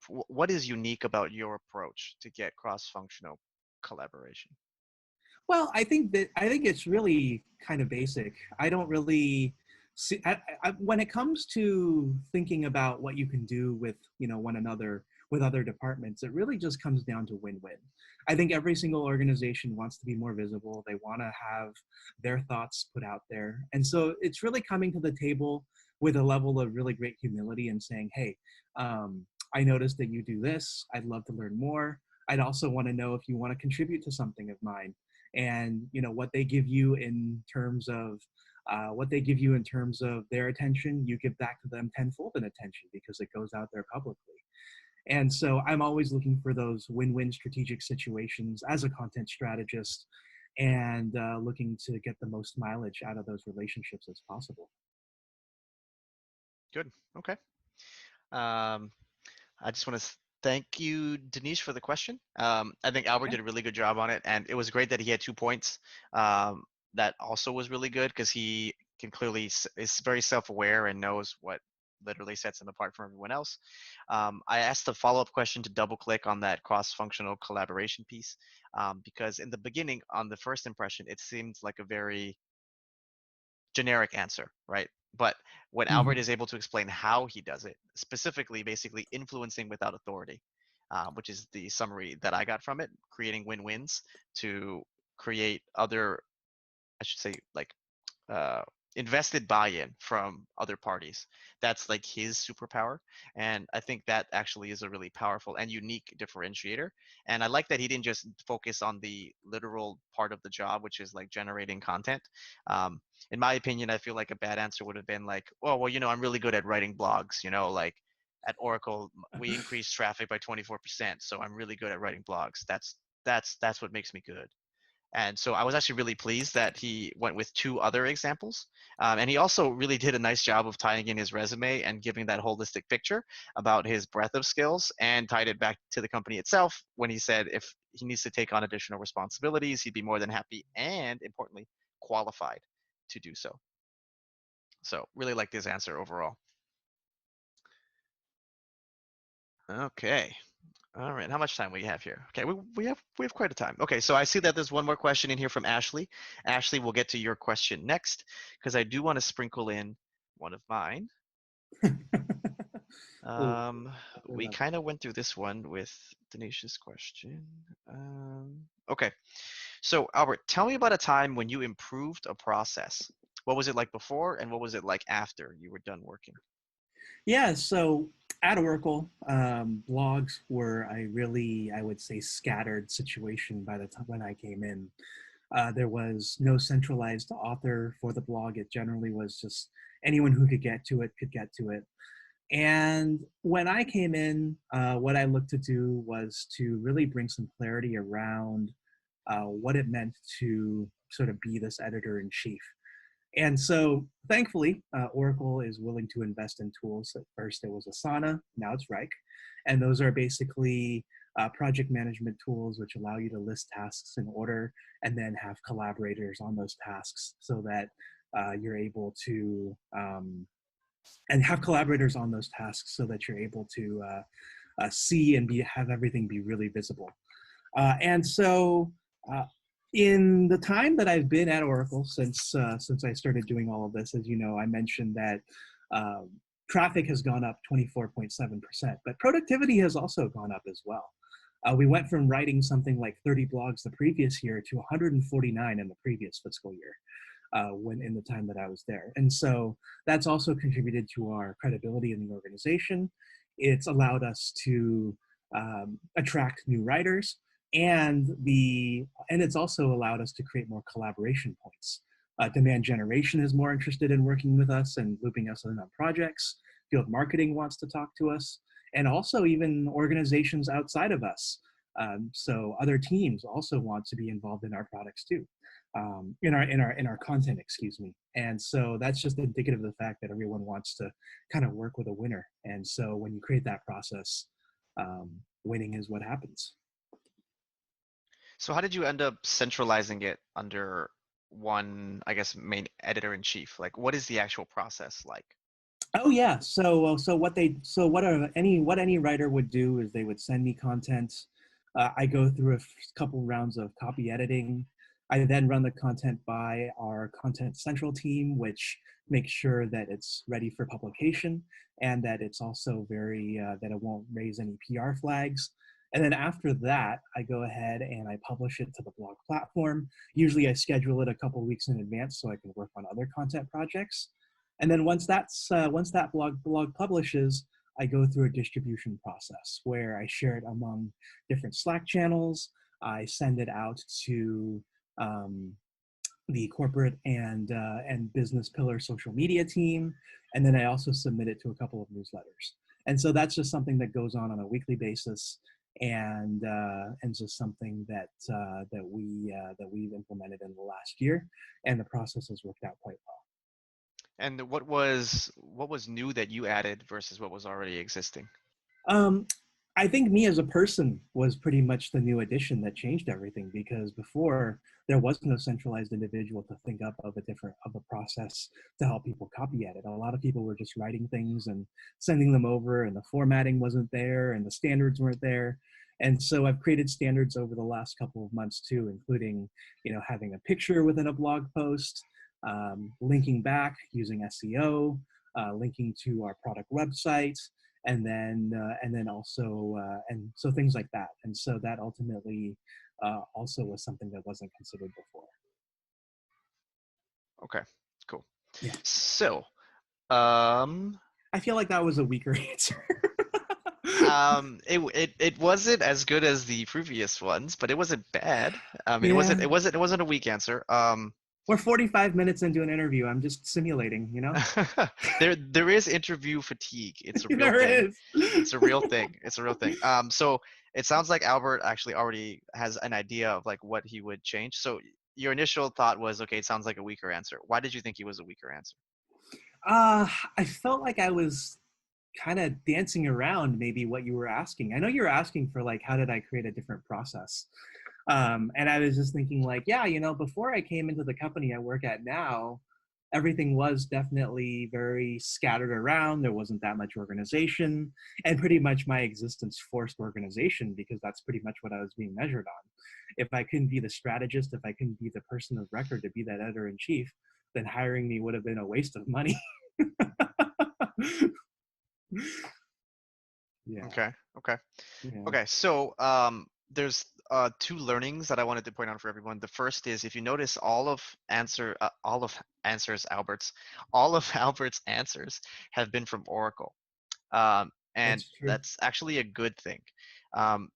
what is unique about your approach to get cross-functional collaboration? Well, I think it's really kind of basic. I don't really see when it comes to thinking about what you can do with one another, with other departments. It really just comes down to win-win. I think every single organization wants to be more visible. They want to have their thoughts put out there, and so it's really coming to the table with a level of really great humility and saying, "Hey, I noticed that you do this. I'd love to learn more. I'd also want to know if you want to contribute to something of mine." And what they give you in terms of their attention, you give back to them tenfold in attention because it goes out there publicly. And so I'm always looking for those win-win strategic situations as a content strategist, and looking to get the most mileage out of those relationships as possible. Good. Okay. Um, I just want to thank you, Denise, for the question. I think Albert Yeah. did a really good job on it, and it was great that he had 2 points. That also was really good because he can clearly is very self-aware and knows what literally sets him apart from everyone else. I asked a follow-up question to double-click on that cross-functional collaboration piece, because in the beginning, on the first impression, it seemed like a very generic answer, right? But when Mhm. Albert is able to explain how he does it, specifically, basically influencing without authority, which is the summary that I got from it, creating win-wins to create other, I should say, like uh, invested buy-in from other parties. That's like his superpower, and I think that actually is a really powerful and unique differentiator. And I like that he didn't just focus on the literal part of the job, which is like generating content. In my opinion, I feel like a bad answer would have been like, oh well, I'm really good at writing blogs. Like at Oracle, we increased traffic by 24%, so I'm really good at writing blogs. That's what makes me good. And so I was actually really pleased that he went with 2 other examples. And he also really did a nice job of tying in his resume and giving that holistic picture about his breadth of skills, and tied it back to the company itself when he said if he needs to take on additional responsibilities, he'd be more than happy and, importantly, qualified to do so. So really like this answer overall. Okay. All right, how much time we have here? Okay, we have quite a time. Okay, so I see that there's one more question in here from Ashley. Ashley, we'll get to your question next because I do want to sprinkle in one of mine. Ooh, We kind of went through this one with Denise's question. Okay, so Albert, tell me about a time when you improved a process. What was it like before, and what was it like after you were done working? Yeah, so at Oracle, blogs were I would say, scattered situation by the time when I came in. There was no centralized author for the blog. It generally was just anyone who could get to it could get to it. And when I came in, what I looked to do was to really bring some clarity around what it meant to sort of be this editor in chief. And so thankfully, Oracle is willing to invest in tools. At first it was Asana, now it's Rike. And those are basically project management tools, which allow you to list tasks in order and then have collaborators on those tasks so that you're able to, and have collaborators on those tasks so that you're able to see and have everything be really visible. And so in the time that I've been at Oracle since I started doing all of this, as you know, I mentioned that traffic has gone up 24.7%, but productivity has also gone up as well. We went from writing something like 30 blogs the previous year to 149 in the previous fiscal year. When in the time that I was there. And so that's also contributed to our credibility in the organization. It's allowed us to attract new writers, and it's also allowed us to create more collaboration points. Demand generation is more interested in working with us and looping us in on projects. Field marketing wants to talk to us, and also even organizations outside of us. So other teams also want to be involved in our products too, in our content, excuse me. And so that's just indicative of the fact that everyone wants to kind of work with a winner. And so when you create that process, winning is what happens. So how did you end up centralizing it under one, I guess, main editor-in-chief? Like, what is the actual process like? Oh yeah. What any writer would do is they would send me content. I go through a couple rounds of copy editing. I then run the content by our Content Central team, which makes sure that it's ready for publication and that it's also that it won't raise any PR flags. And then after that, I go ahead and I publish it to the blog platform. Usually I schedule it a couple weeks in advance so I can work on other content projects. And then once that blog publishes, I go through a distribution process where I share it among different Slack channels. I send it out to the corporate and business pillar social media team, and then I also submit it to a couple of newsletters. And so that's just something that goes on a weekly basis, and just something that we've implemented in the last year, and the process has worked out quite well. And what was new that you added versus what was already existing? I think me as a person was pretty much the new addition that changed everything, because before there was no centralized individual to think up of a process to help people copy edit. A lot of people were just writing things and sending them over, and the formatting wasn't there and the standards weren't there. And so I've created standards over the last couple of months too, including, having a picture within a blog post, linking back using SEO, linking to our product website, and then also so things like that. And so that ultimately also was something that wasn't considered before. Okay, cool. Yeah. So, I feel like that was a weaker answer. it wasn't as good as the previous ones, but it wasn't bad. I mean, Yeah. it wasn't a weak answer. We're 45 minutes into an interview. I'm just simulating, there is interview fatigue. It's a real There thing. is. It's a real thing. It's a real thing. So it sounds like Albert actually already has an idea of like what he would change. So your initial thought was, okay, it sounds like a weaker answer. Why did you think he was a weaker answer? I felt like I was kind of dancing around maybe what you were asking. I know you were asking for like, how did I create a different process? And I was just thinking like, yeah, before I came into the company I work at now, everything was definitely very scattered around. There wasn't that much organization, and pretty much my existence forced organization, because that's pretty much what I was being measured on. If I couldn't be the strategist, if I couldn't be the person of record to be that editor-in-chief, then hiring me would have been a waste of money. Yeah. Okay. So there's two learnings that I wanted to point out for everyone. The first is, if you notice, all of Albert's answers have been from Oracle, and that's actually a good thing.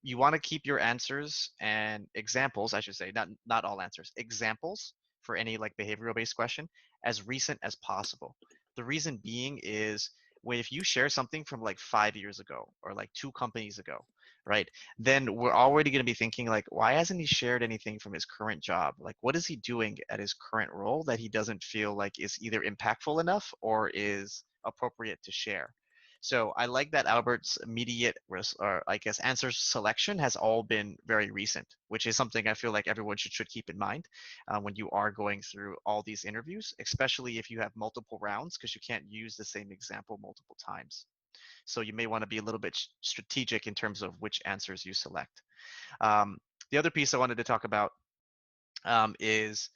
You want to keep your answers and examples, I should say, not all answers, examples for any like behavioral based question as recent as possible. The reason being is, if you share something from like 5 years ago or like 2 companies ago, right, then we're already going to be thinking like, why hasn't he shared anything from his current job? Like, what is he doing at his current role that he doesn't feel like is either impactful enough or is appropriate to share? So I like that Albert's immediate, or I guess, answer selection has all been very recent, which is something I feel like everyone should keep in mind when you are going through all these interviews, especially if you have multiple rounds, because you can't use the same example multiple times. So you may want to be a little bit strategic in terms of which answers you select. The other piece I wanted to talk about is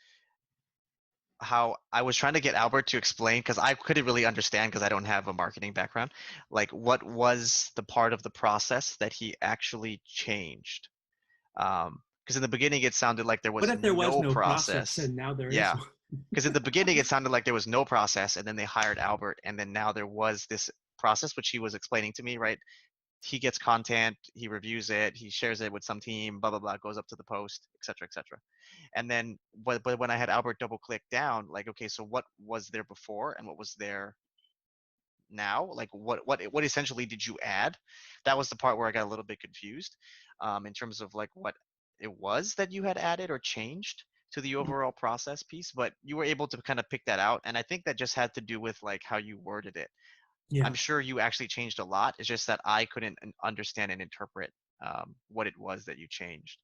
how I was trying to get Albert to explain, because I couldn't really understand because I don't have a marketing background, like what was the part of the process that he actually changed. Because in the beginning it sounded like there What was if there was no no process process. and now there is Yeah, one? because in the beginning it sounded like there was no process, and then they hired Albert, and then now there was this process which he was explaining to me, right? He gets content, he reviews it, he shares it with some team, blah blah blah, goes up to the post, etc., etc. And then, but when I had Albert double click down, like, okay, so what was there before and what was there now? Like, what essentially did you add? That was the part where I got a little bit confused, in terms of like what it was that you had added or changed to the overall process piece. But you were able to kind of pick that out, and I think that just had to do with like how you worded it. Yeah. I'm sure you actually changed a lot. It's just that I couldn't understand and interpret what it was that you changed.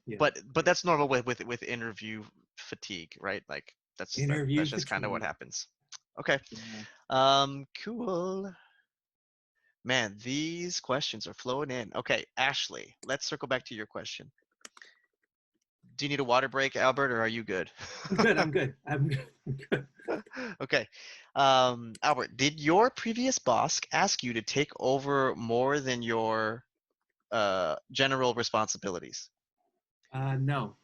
Yeah. But that's normal with interview fatigue, right? Like Interview that's just kind of what fatigue. happens. Okay. Yeah. Cool. Man, these questions are flowing in. Okay, Ashley, let's circle back to your question. Do you need a water break, Albert, or are you good? I'm good. I'm good. I'm good. I'm good. Okay. Albert, did your previous boss ask you to take over more than your general responsibilities? No.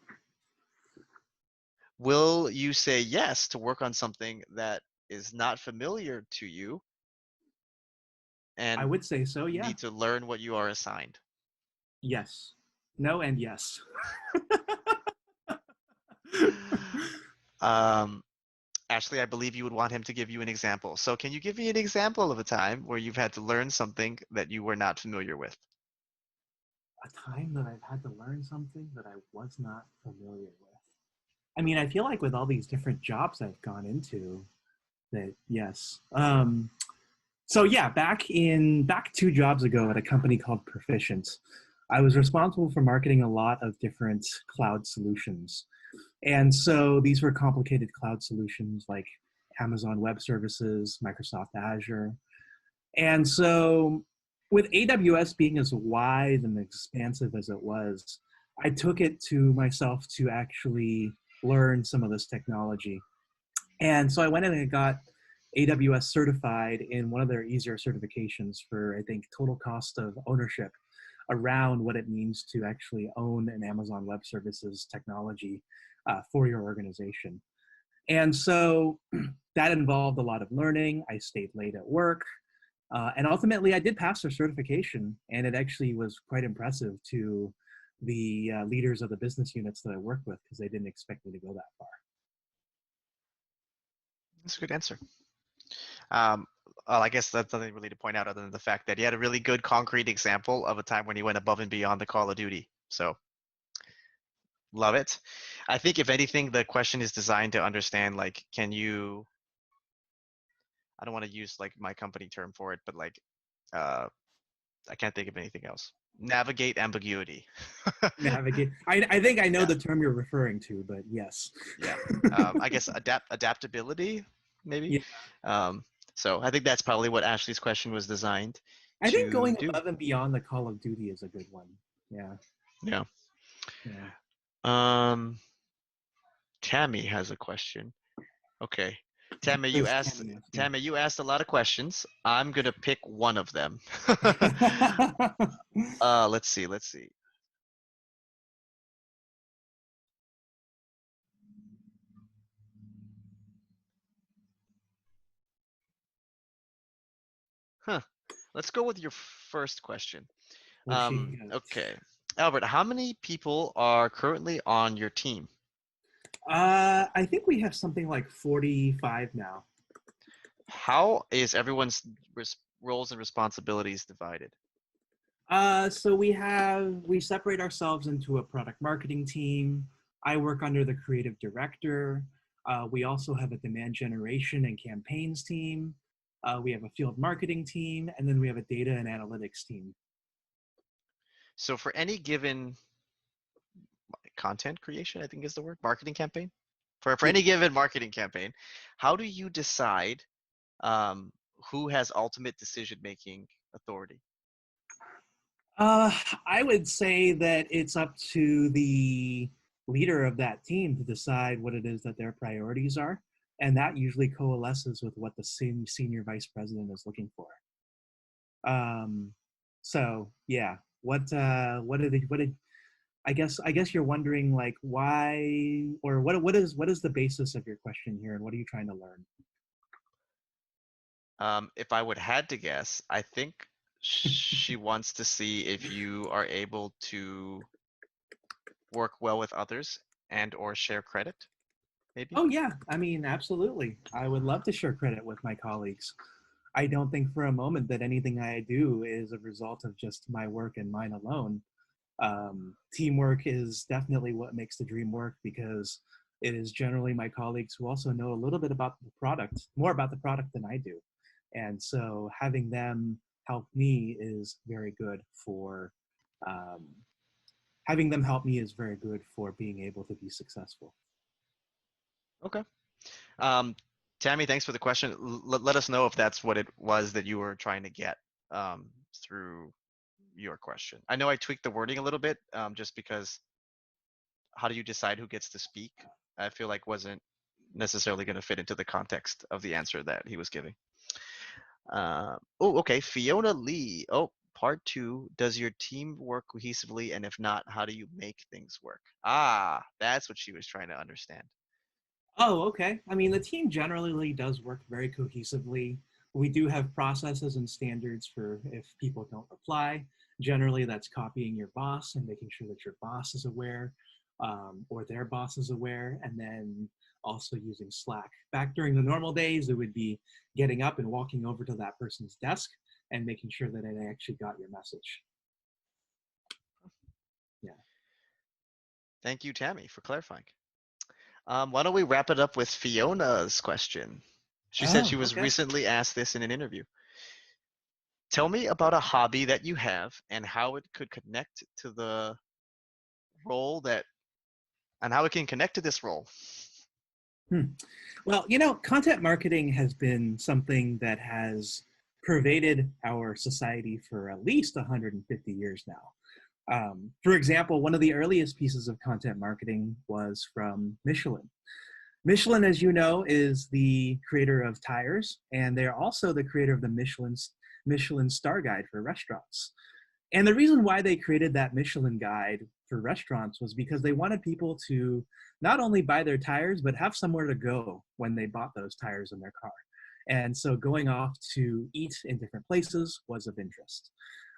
Will you say yes to work on something that is not familiar to you I and would say so. Yeah. need to learn what you are assigned? Yes. No and yes. Um, Ashley, I believe you would want him to give you an example. So can you give me an example of a time where you've had to learn something that you were not familiar with? A time that I've had to learn something that I was not familiar with. I mean, I feel like with all these different jobs I've gone into, that yes. So yeah, back 2 jobs ago at a company called Proficient, I was responsible for marketing a lot of different cloud solutions. And so these were complicated cloud solutions like Amazon Web Services, Microsoft Azure. And so with AWS being as wide and expansive as it was, I took it to myself to actually learn some of this technology. And so I went in and got AWS certified in one of their easier certifications for, I think, total cost of ownership around what it means to actually own an Amazon Web Services technology for your organization. And so that involved a lot of learning. I stayed late at work. And ultimately, I did pass their certification, and it actually was quite impressive to the leaders of the business units that I worked with because they didn't expect me to go that far. That's a good answer. Well, I guess that's nothing really to point out other than the fact that he had a really good concrete example of a time when he went above and beyond the Call of Duty. So love it. I think if anything, the question is designed to understand, like, can you, I don't want to use like my company term for it, but like, I can't think of anything else. Navigate ambiguity. Navigate. I think I know Yeah. the term you're referring to, but yes. Yeah. I guess adaptability, maybe. Yeah. So I think that's probably what Ashley's question was designed I think to going do. above and beyond the Call of Duty is a good one. Yeah. Yeah. Yeah. Tammy has a question. Okay. Tammy, What does Tammy ask me? You asked a lot of questions. I'm gonna pick one of them. Let's see. Huh. Let's go with your first question. What she Okay. Albert, how many people are currently on your team? I think we have something like 45 now. How is everyone's roles and responsibilities divided? So we separate ourselves into a product marketing team. I work under the creative director. We also have a demand generation and campaigns team. We have a field marketing team, and then we have a data and analytics team. So for any given content creation, I think is the word, marketing campaign, for any given marketing campaign, how do you decide um, who has ultimate decision-making authority? I would say that it's up to the leader of that team to decide what it is that their priorities are. And that usually coalesces with what the senior vice president is looking for. So yeah, what did I guess you're wondering like why, or what is the basis of your question here, and what are you trying to learn? If I would had to guess, I think she wants to see if you are able to work well with others and or share credit, maybe. Oh yeah, I mean, absolutely. I would love to share credit with my colleagues. I don't think for a moment that anything I do is a result of just my work and mine alone. Teamwork is definitely what makes the dream work, because it is generally my colleagues who also know a little bit about the product, more about the product than I do. And so having them help me is very good for, um, having them help me is very good for being able to be successful. Okay. Um, Tammy, thanks for the question. Let us know if that's what it was that you were trying to get through your question. I know I tweaked the wording a little bit just because how do you decide who gets to speak? I feel like wasn't necessarily going to fit into the context of the answer that he was giving. Oh, okay. Fiona Lee. Oh, part 2. Does your team work cohesively? And if not, how do you make things work? Ah, that's what she was trying to understand. Oh, okay. I mean, the team generally does work very cohesively. We do have processes and standards for if people don't reply. Generally, that's copying your boss and making sure that your boss is aware, or their boss is aware, and then also using Slack. Back during the normal days, it would be getting up and walking over to that person's desk and making sure that they actually got your message. Yeah. Thank you, Tammy, for clarifying. Why don't we wrap it up with Fiona's question? She said she Oh, was okay. recently asked this in an interview. Tell me about a hobby that you have and how it could connect to the role that, and how it can connect to this role. Well, content marketing has been something that has pervaded our society for at least 150 years now. For example, one of the earliest pieces of content marketing was from Michelin. Michelin, as you know, is the creator of tires, and they're also the creator of the Michelin Star Guide for restaurants. And the reason why they created that Michelin guide for restaurants was because they wanted people to not only buy their tires, but have somewhere to go when they bought those tires in their car. And so going off to eat in different places was of interest,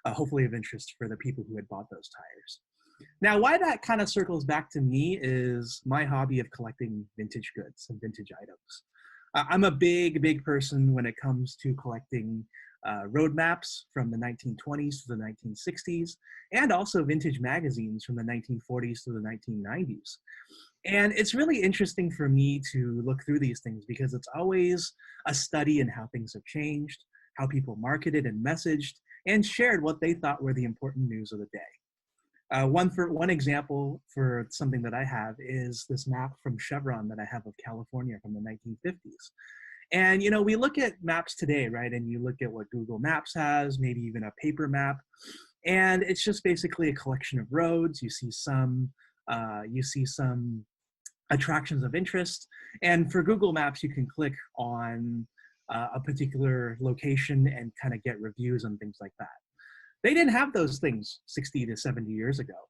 hopefully of interest for the people who had bought those tires. Now, why that kind of circles back to me is my hobby of collecting vintage goods and vintage items. I'm a big person when it comes to collecting road maps from the 1920s to the 1960s, and also vintage magazines from the 1940s to the 1990s. And it's really interesting for me to look through these things because it's always a study in how things have changed, how people marketed and messaged, and shared what they thought were the important news of the day. One example for something that I have is this map from Chevron that I have of California from the 1950s. And we look at maps today, right? And you look at what Google Maps has, maybe even a paper map, and it's just basically a collection of roads. You see some attractions of interest, and for Google Maps, you can click on a particular location and kind of get reviews and things like that. They didn't have those things 60 to 70 years ago.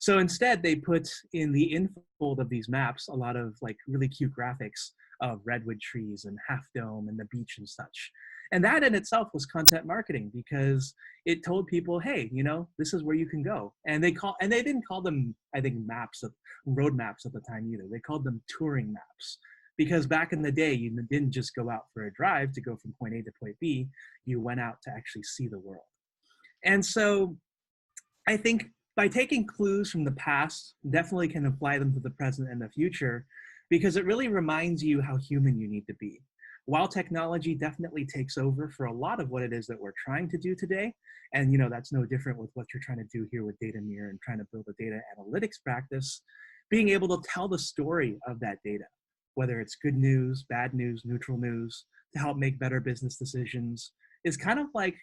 So instead, they put in the infold of these maps a lot of like really cute graphics of redwood trees and Half Dome and the beach and such. And that in itself was content marketing because it told people, hey, this is where you can go. And they didn't call them, I think, road maps at the time either. They called them touring maps. Because back in the day, you didn't just go out for a drive to go from point A to point B, you went out to actually see the world. And so I think by taking clues from the past, definitely can apply them to the present and the future, because it really reminds you how human you need to be. while technology definitely takes over for a lot of what it is that we're trying to do today, and that's no different with what you're trying to do here with Data Mirror and trying to build a data analytics practice, being able to tell the story of that data, whether it's good news, bad news, neutral news, to help make better business decisions, is kind of like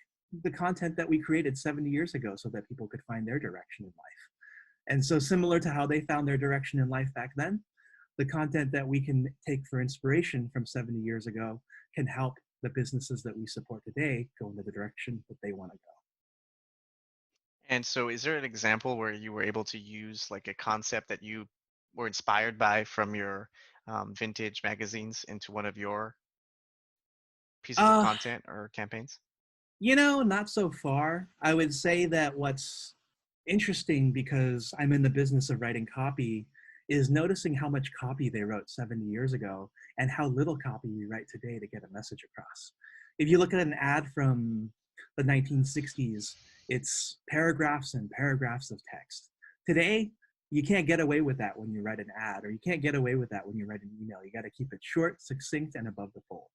the content that we created 70 years ago so that people could find their direction in life. And so similar to how they found their direction in life back then, the content that we can take for inspiration from 70 years ago can help the businesses that we support today go into the direction that they want to go. And so, is there an example where you were able to use like a concept that you were inspired by from your vintage magazines into one of your pieces of Uh, content or campaigns? Not so far. I would say that what's interesting, because I'm in the business of writing copy, is noticing how much copy they wrote 70 years ago and how little copy we write today to get a message across. If you look at an ad from the 1960s, it's paragraphs and paragraphs of text. Today, you can't get away with that when you write an ad, or you can't get away with that when you write an email. You got to keep it short, succinct, and above the fold.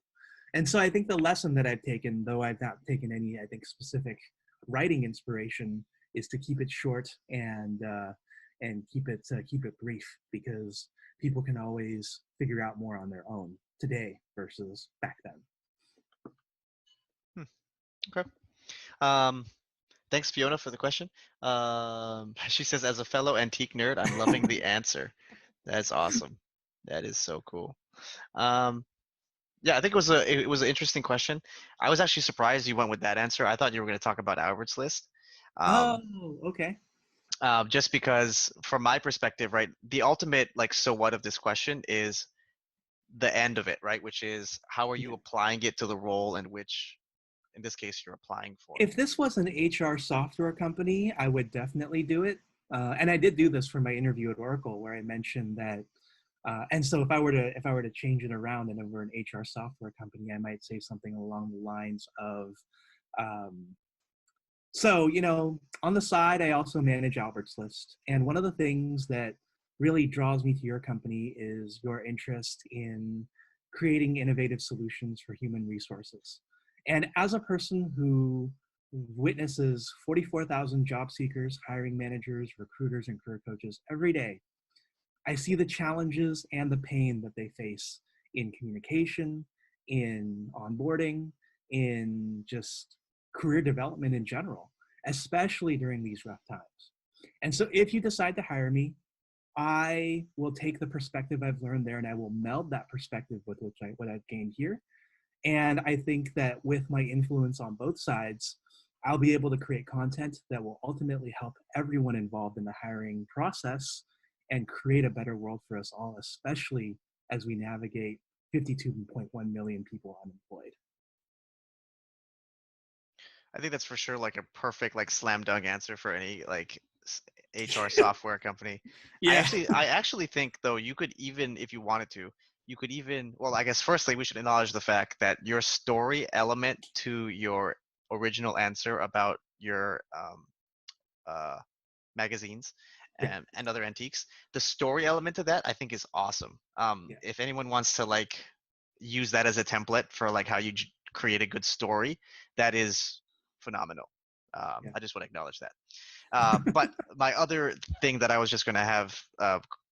And so I think the lesson that I've taken, though I've not taken any, I think, specific writing inspiration, is to keep it short and keep it brief, because people can always figure out more on their own today versus back then. Okay. Um, Thanks, Fiona, for the question. She says, as a fellow antique nerd, I'm loving the answer. That's awesome. That is so cool. Um, yeah, I think it was an interesting question. I was actually surprised you went with that answer. I thought you were going to talk about Albert's list. Oh, Um, okay. just because, from my perspective, right, the ultimate like so what of this question is the end of it, right? Which is how are you Yeah. applying it to the role in which, in this case, you're applying for. If this was an HR software company, I would definitely do it. And I did do this for my interview at Oracle, where I mentioned that. And so if I were to change it around and over an HR software company, I might say something along the lines of, um, so on the side, I also manage Albert's List, and one of the things that really draws me to your company is your interest in creating innovative solutions for human resources. And as a person who witnesses 44,000 job seekers, hiring managers, recruiters, and career coaches every day, I see the challenges and the pain that they face in communication, in onboarding, in just career development in general, especially during these rough times. And so if you decide to hire me, I will take the perspective I've learned there and I will meld that perspective with what I've gained here. And I think that with my influence on both sides, I'll be able to create content that will ultimately help everyone involved in the hiring process and create a better world for us all, especially as we navigate 52.1 million people unemployed. I think that's for sure like a perfect like slam dunk answer for any like HR software company. Yeah. I actually think though you could even if you wanted to, you could even well I guess firstly we should acknowledge the fact that your story element to your original answer about your uh, magazines Yeah. and other antiques, the story element of that I think is awesome. Yeah. If anyone wants to like use that as a template for like how you create a good story, that is phenomenal. Yeah. I just want to acknowledge that. But my other thing that I was just going to have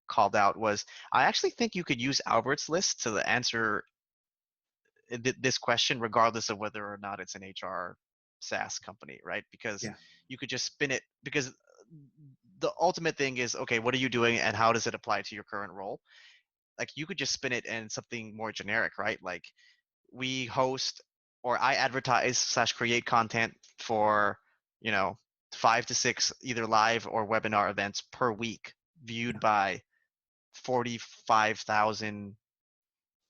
called out was I actually think you could use Albert's list to answer this question regardless of whether or not it's an HR SaaS company, right? Because Yeah. you could just spin it because the ultimate thing is okay, what are you doing and how does it apply to your current role? Like you could just spin it in something more generic, right? Like we host or I advertise slash create content for, you know, 5 to 6 either live or webinar events per week viewed Yeah. by 45,000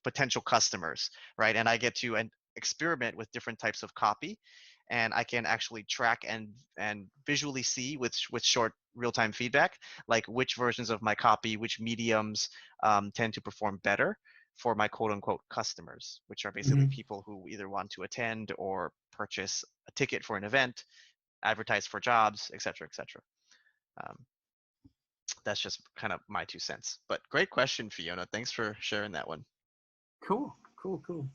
potential customers, right? And I get to experiment with different types of copy, and I can actually track and visually see with short real-time feedback, like which versions of my copy, which mediums tend to perform better for my quote-unquote customers, which are basically Mhm. people who either want to attend or purchase a ticket for an event, advertise for jobs, etc., etc. Um, that's just kind of my 2 cents. But great question, Fiona. Thanks for sharing that one. Cool. Cool. Cool.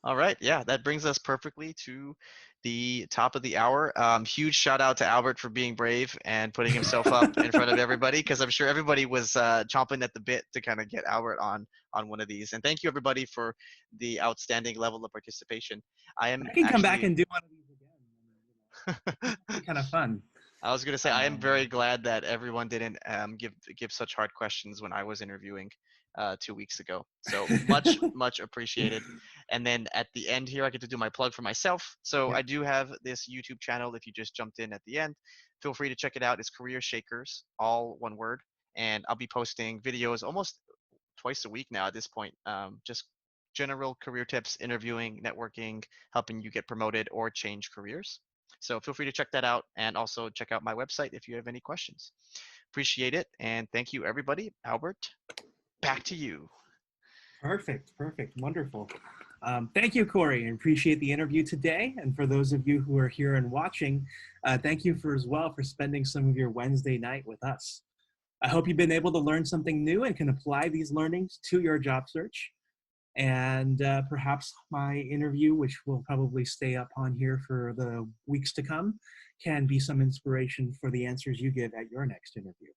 All right. Yeah, that brings us perfectly to the top of the hour. Huge shout out to Albert for being brave and putting himself up in front of everybody, because I'm sure everybody was chomping at the bit to kind of get Albert on one of these. And thank you everybody for the outstanding level of participation. I am I can come back actually and do one of these again. It's kind of fun. I was going to say I am very glad that everyone didn't give such hard questions when I was interviewing 2 weeks ago. So much appreciated. And then at the end here, I get to do my plug for myself. So Yeah. I do have this YouTube channel. If you just jumped in at the end, feel free to check it out. It's CareerShakers, all one word. And I'll be posting videos almost twice a week now at this point. Just general career tips, interviewing, networking, helping you get promoted or change careers. So feel free to check that out, and also check out my website if you have any questions. Appreciate it, and thank you everybody. Albert, back to you. Perfect, wonderful. Thank you, Corey. I appreciate the interview today. And for those of you who are here and watching, thank you as well for spending some of your Wednesday night with us. I hope you've been able to learn something new and can apply these learnings to your job search. And perhaps my interview, which will probably stay up on here for the weeks to come, can be some inspiration for the answers you give at your next interview.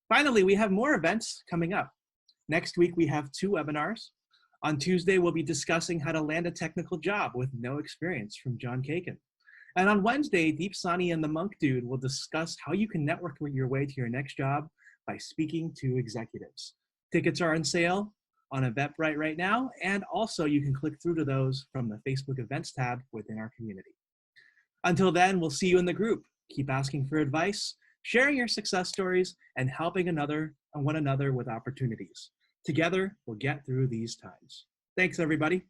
Finally, we have more events coming up. Next week, we have 2 webinars. On Tuesday, we'll be discussing how to land a technical job with no experience from John Kakin. And on Wednesday, Deep Sani and the Monk Dude will discuss how you can network your way to your next job by speaking to executives. Tickets are on sale on Eventbrite right now, and also you can click through to those from the Facebook events tab within our community. Until then, we'll see you in the group. Keep asking for advice, sharing your success stories, and helping one another with opportunities. Together, we'll get through these times. Thanks, everybody.